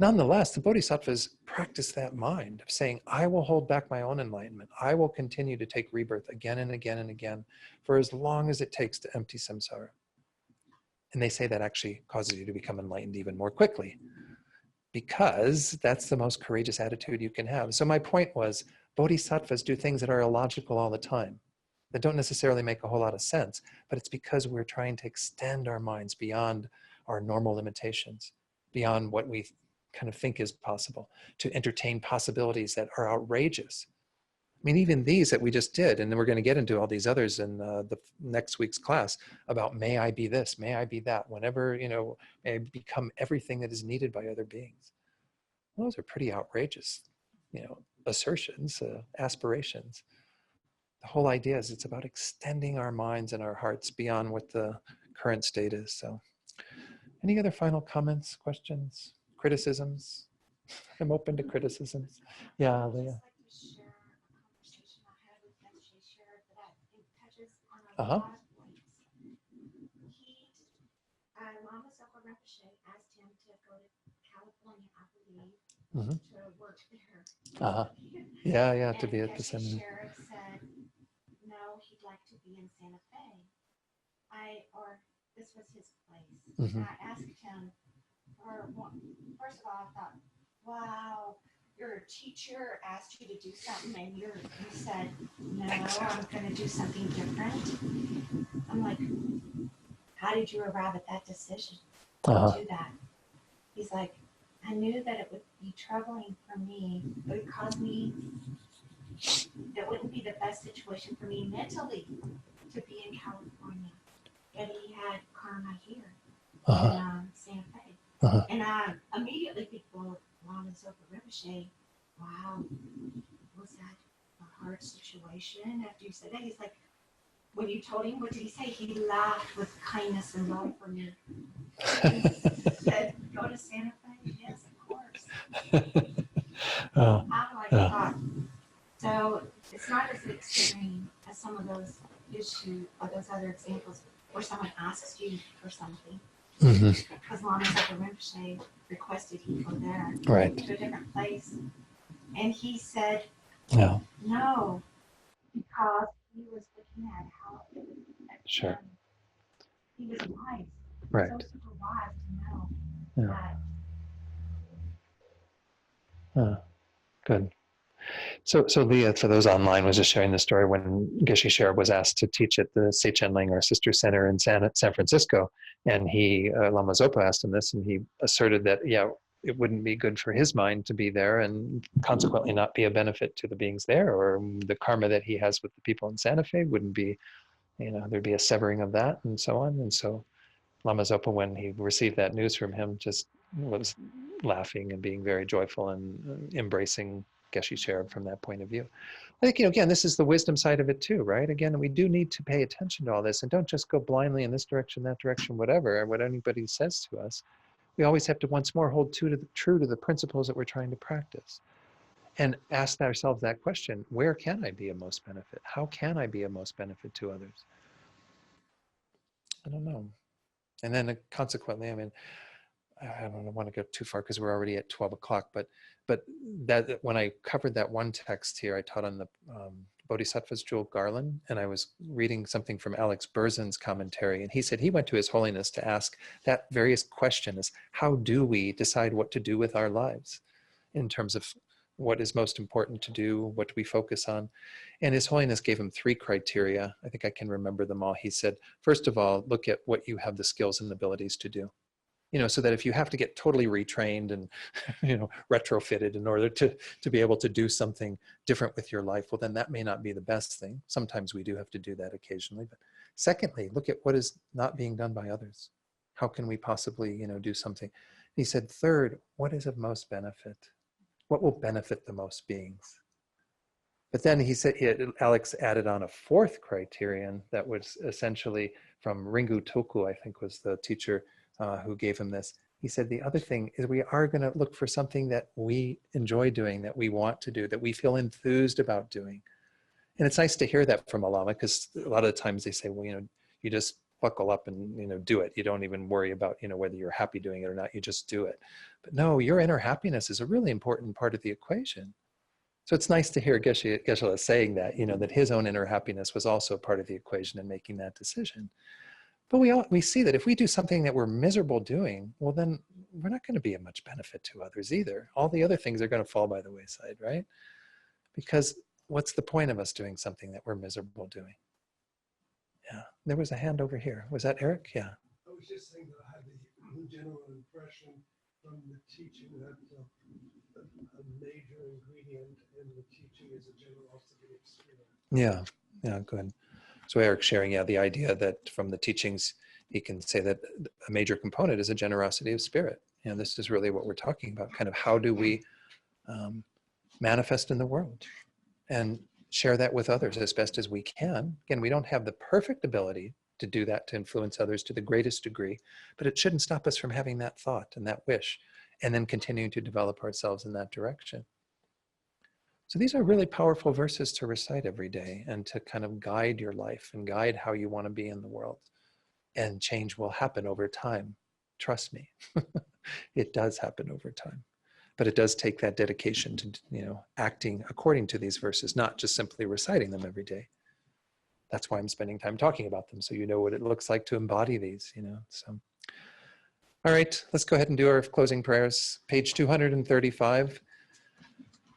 nonetheless, the bodhisattvas practice that mind of saying, I will hold back my own enlightenment. I will continue to take rebirth again and again and again for as long as it takes to empty samsara. And they say that actually causes you to become enlightened even more quickly, because that's the most courageous attitude you can have. So my point was, bodhisattvas do things that are illogical all the time, that don't necessarily make a whole lot of sense, but it's because we're trying to extend our minds beyond our normal limitations, beyond what we kind of think is possible, to entertain possibilities that are outrageous. I mean, even these that we just did, and then we're going to get into all these others in the next week's class about, may I be this, may I be that, whenever, may I become everything that is needed by other beings. Those are pretty outrageous, assertions, aspirations. The whole idea is it's about extending our minds and our hearts beyond what the current state is. So any other final comments, questions, criticisms? I'm open to criticisms. Yeah, Leah. Uh-huh. Lama Zopa Rinpoche asked him to go to California, I believe, Mm-hmm. to work there. Uh-huh. Yeah, to be And at the Geshe seminary. Sheriff said, no, he'd like to be in Santa Fe. This was his place. Mm-hmm. And I asked him, first of all, I thought, wow, your teacher asked you to do something and you said, no, I'm going to do something different. I'm like, how did you arrive at that decision to do that? He's like, I knew that it would be troubling for me. It would cause me, it wouldn't be the best situation for me mentally to be in California. But he had karma here in Santa Fe. And I immediately think, well, Lama Zopa Rinpoche, wow, was that a hard situation after you said that? He's like, when you told him, what did he say? He laughed with kindness and love for me. He said, go to Santa Fe? Yes, of course. How I thought. So it's not as extreme as some of those issues or those other examples where someone asks you for something. Mm-hmm. Because Lama Zopa Rinpoche requested he go there Right. to a different place. And he said, No. no, because he was looking at how Sure. he was wise. Right. So super wise to know that. Good. So Leah, for those online, was just sharing the story when Geshe Sherab was asked to teach at the Seichenling, or Sister Center in San Francisco, and Lama Zopa asked him this, and he asserted that, it wouldn't be good for his mind to be there, and consequently not be a benefit to the beings there, or the karma that he has with the people in Santa Fe wouldn't be, there'd be a severing of that, and so on. And so Lama Zopa, when he received that news from him, just was laughing and being very joyful and embracing Geshe Sherab from that point of view. I think, again, this is the wisdom side of it too, right? Again, we do need to pay attention to all this and don't just go blindly in this direction, that direction, whatever, what anybody says to us. We always have to once more hold true to the principles that we're trying to practice and ask ourselves that question: where can I be of most benefit? How can I be of most benefit to others? I don't know. And then consequently, I don't want to go too far because we're already at 12 o'clock, but that when I covered that one text here, I taught on the Bodhisattva's Jewel Garland, and I was reading something from Alex Berzin's commentary, and he said he went to His Holiness to ask that various question is, how do we decide what to do with our lives in terms of what is most important to do, what do we focus on? And His Holiness gave him 3 criteria. I think I can remember them all. He said, first of all, look at what you have the skills and abilities to do. So that if you have to get totally retrained and, retrofitted in order to be able to do something different with your life, well, then that may not be the best thing. Sometimes we do have to do that occasionally. But secondly, look at what is not being done by others. How can we possibly, do something? He said, third, what is of most benefit? What will benefit the most beings? But then he said, Alex added on a 4th criterion that was essentially from Ringu Toku, I think was the teacher who gave him this. He said, the other thing is we are going to look for something that we enjoy doing, that we want to do, that we feel enthused about doing. And it's nice to hear that from a Lama, because a lot of the times they say, well, you just buckle up and, do it. You don't even worry about, whether you're happy doing it or not. You just do it. But no, your inner happiness is a really important part of the equation. So it's nice to hear Geshe-la saying that, that his own inner happiness was also part of the equation in making that decision. But we see that if we do something that we're miserable doing, well, then we're not going to be of much benefit to others either. All the other things are going to fall by the wayside, right? Because what's the point of us doing something that we're miserable doing? Yeah, there was a hand over here. Was that Eric? Yeah. I was just saying that I had the general impression from the teaching that a major ingredient in the teaching is a generosity of spirit. Yeah, good. So Eric's sharing, the idea that from the teachings, he can say that a major component is a generosity of spirit. This is really what we're talking about, kind of how do we manifest in the world and share that with others as best as we can. Again, we don't have the perfect ability to do that, to influence others to the greatest degree, but it shouldn't stop us from having that thought and that wish, and then continuing to develop ourselves in that direction. So these are really powerful verses to recite every day and to kind of guide your life and guide how you want to be in the world. And change will happen over time. Trust me, it does happen over time. But it does take that dedication to, acting according to these verses, not just simply reciting them every day. That's why I'm spending time talking about them, so you know what it looks like to embody these, So, all right, let's go ahead and do our closing prayers. Page 235.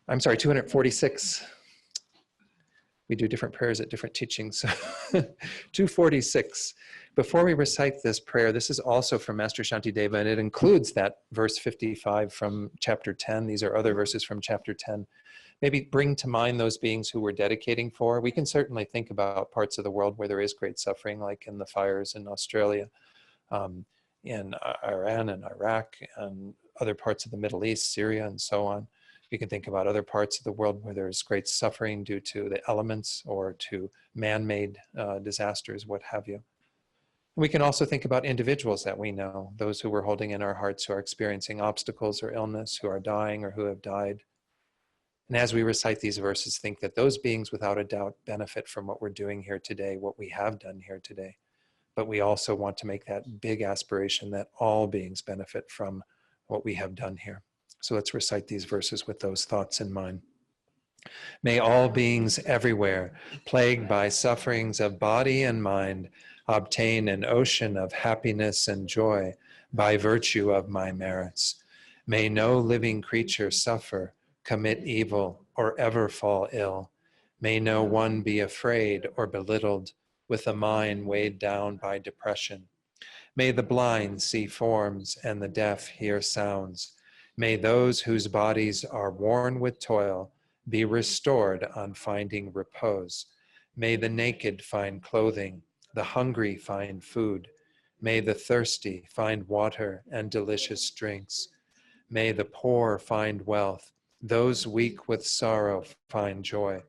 I'm sorry, 246. We do different prayers at different teachings. 246. Before we recite this prayer, this is also from Master Shantideva, and it includes that verse 55 from chapter 10. These are other verses from chapter 10. Maybe bring to mind those beings who we're dedicating for. We can certainly think about parts of the world where there is great suffering, like in the fires in Australia, in Iran and Iraq, and other parts of the Middle East, Syria, and so on. We can think about other parts of the world where there's great suffering due to the elements or to man-made disasters, what have you. We can also think about individuals that we know, those who we're holding in our hearts who are experiencing obstacles or illness, who are dying or who have died. And as we recite these verses, think that those beings without a doubt benefit from what we're doing here today, what we have done here today. But we also want to make that big aspiration that all beings benefit from what we have done here. So let's recite these verses with those thoughts in mind. May all beings everywhere, plagued by sufferings of body and mind, obtain an ocean of happiness and joy by virtue of my merits. May no living creature suffer, commit evil, or ever fall ill. May no one be afraid or belittled with a mind weighed down by depression. May the blind see forms and the deaf hear sounds. May those whose bodies are worn with toil be restored on finding repose. May the naked find clothing, the hungry find food. May the thirsty find water and delicious drinks. May the poor find wealth, those weak with sorrow find joy.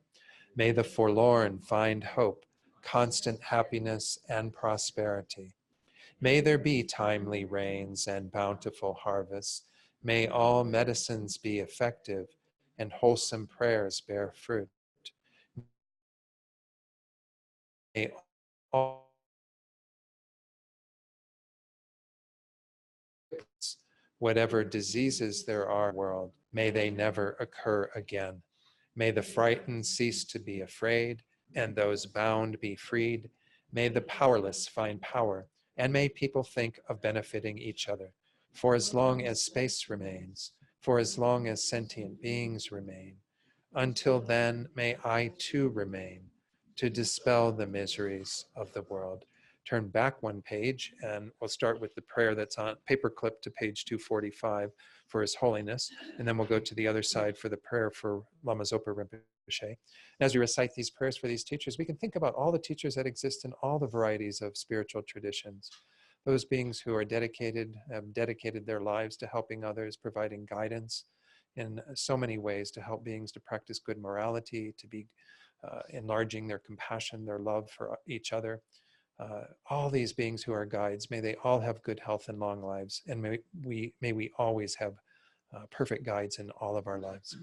May the forlorn find hope, constant happiness and prosperity. May there be timely rains and bountiful harvests. May all medicines be effective and wholesome prayers bear fruit. May all whatever diseases there are in the world, may they never occur again. May the frightened cease to be afraid, and those bound be freed. May the powerless find power, and may people think of benefiting each other. For as long as space remains, for as long as sentient beings remain, until then may I too remain to dispel the miseries of the world. Turn back one page, and we'll start with the prayer that's on paperclip to page 245 for His Holiness, and then we'll go to the other side for the prayer for Lama Zopa Rinpoche. And as we recite these prayers for these teachers, we can think about all the teachers that exist in all the varieties of spiritual traditions. Those beings who are dedicated, have dedicated their lives to helping others, providing guidance in so many ways to help beings to practice good morality, to be enlarging their compassion, their love for each other. All these beings who are guides, may they all have good health and long lives, and may we always have perfect guides in all of our lives.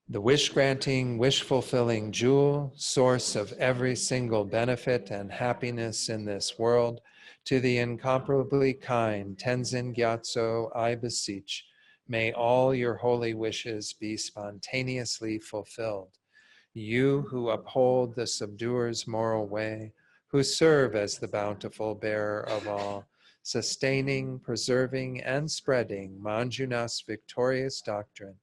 the wish-granting, wish-fulfilling jewel, source of every single benefit and happiness in this world, to the incomparably kind Tenzin Gyatso, I beseech, may all your holy wishes be spontaneously fulfilled. You who uphold the subduer's moral way, who serve as the bountiful bearer of all, sustaining, preserving, and spreading Manjunath's victorious doctrine,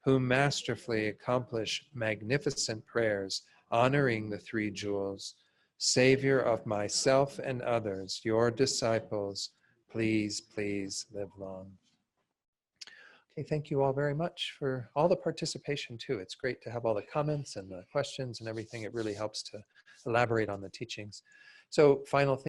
who masterfully accomplish magnificent prayers honoring the three jewels, Savior of myself and others, your disciples, please, please live long. Okay, thank you all very much for all the participation too. It's great to have all the comments and the questions and everything. It really helps to elaborate on the teachings. So final thing.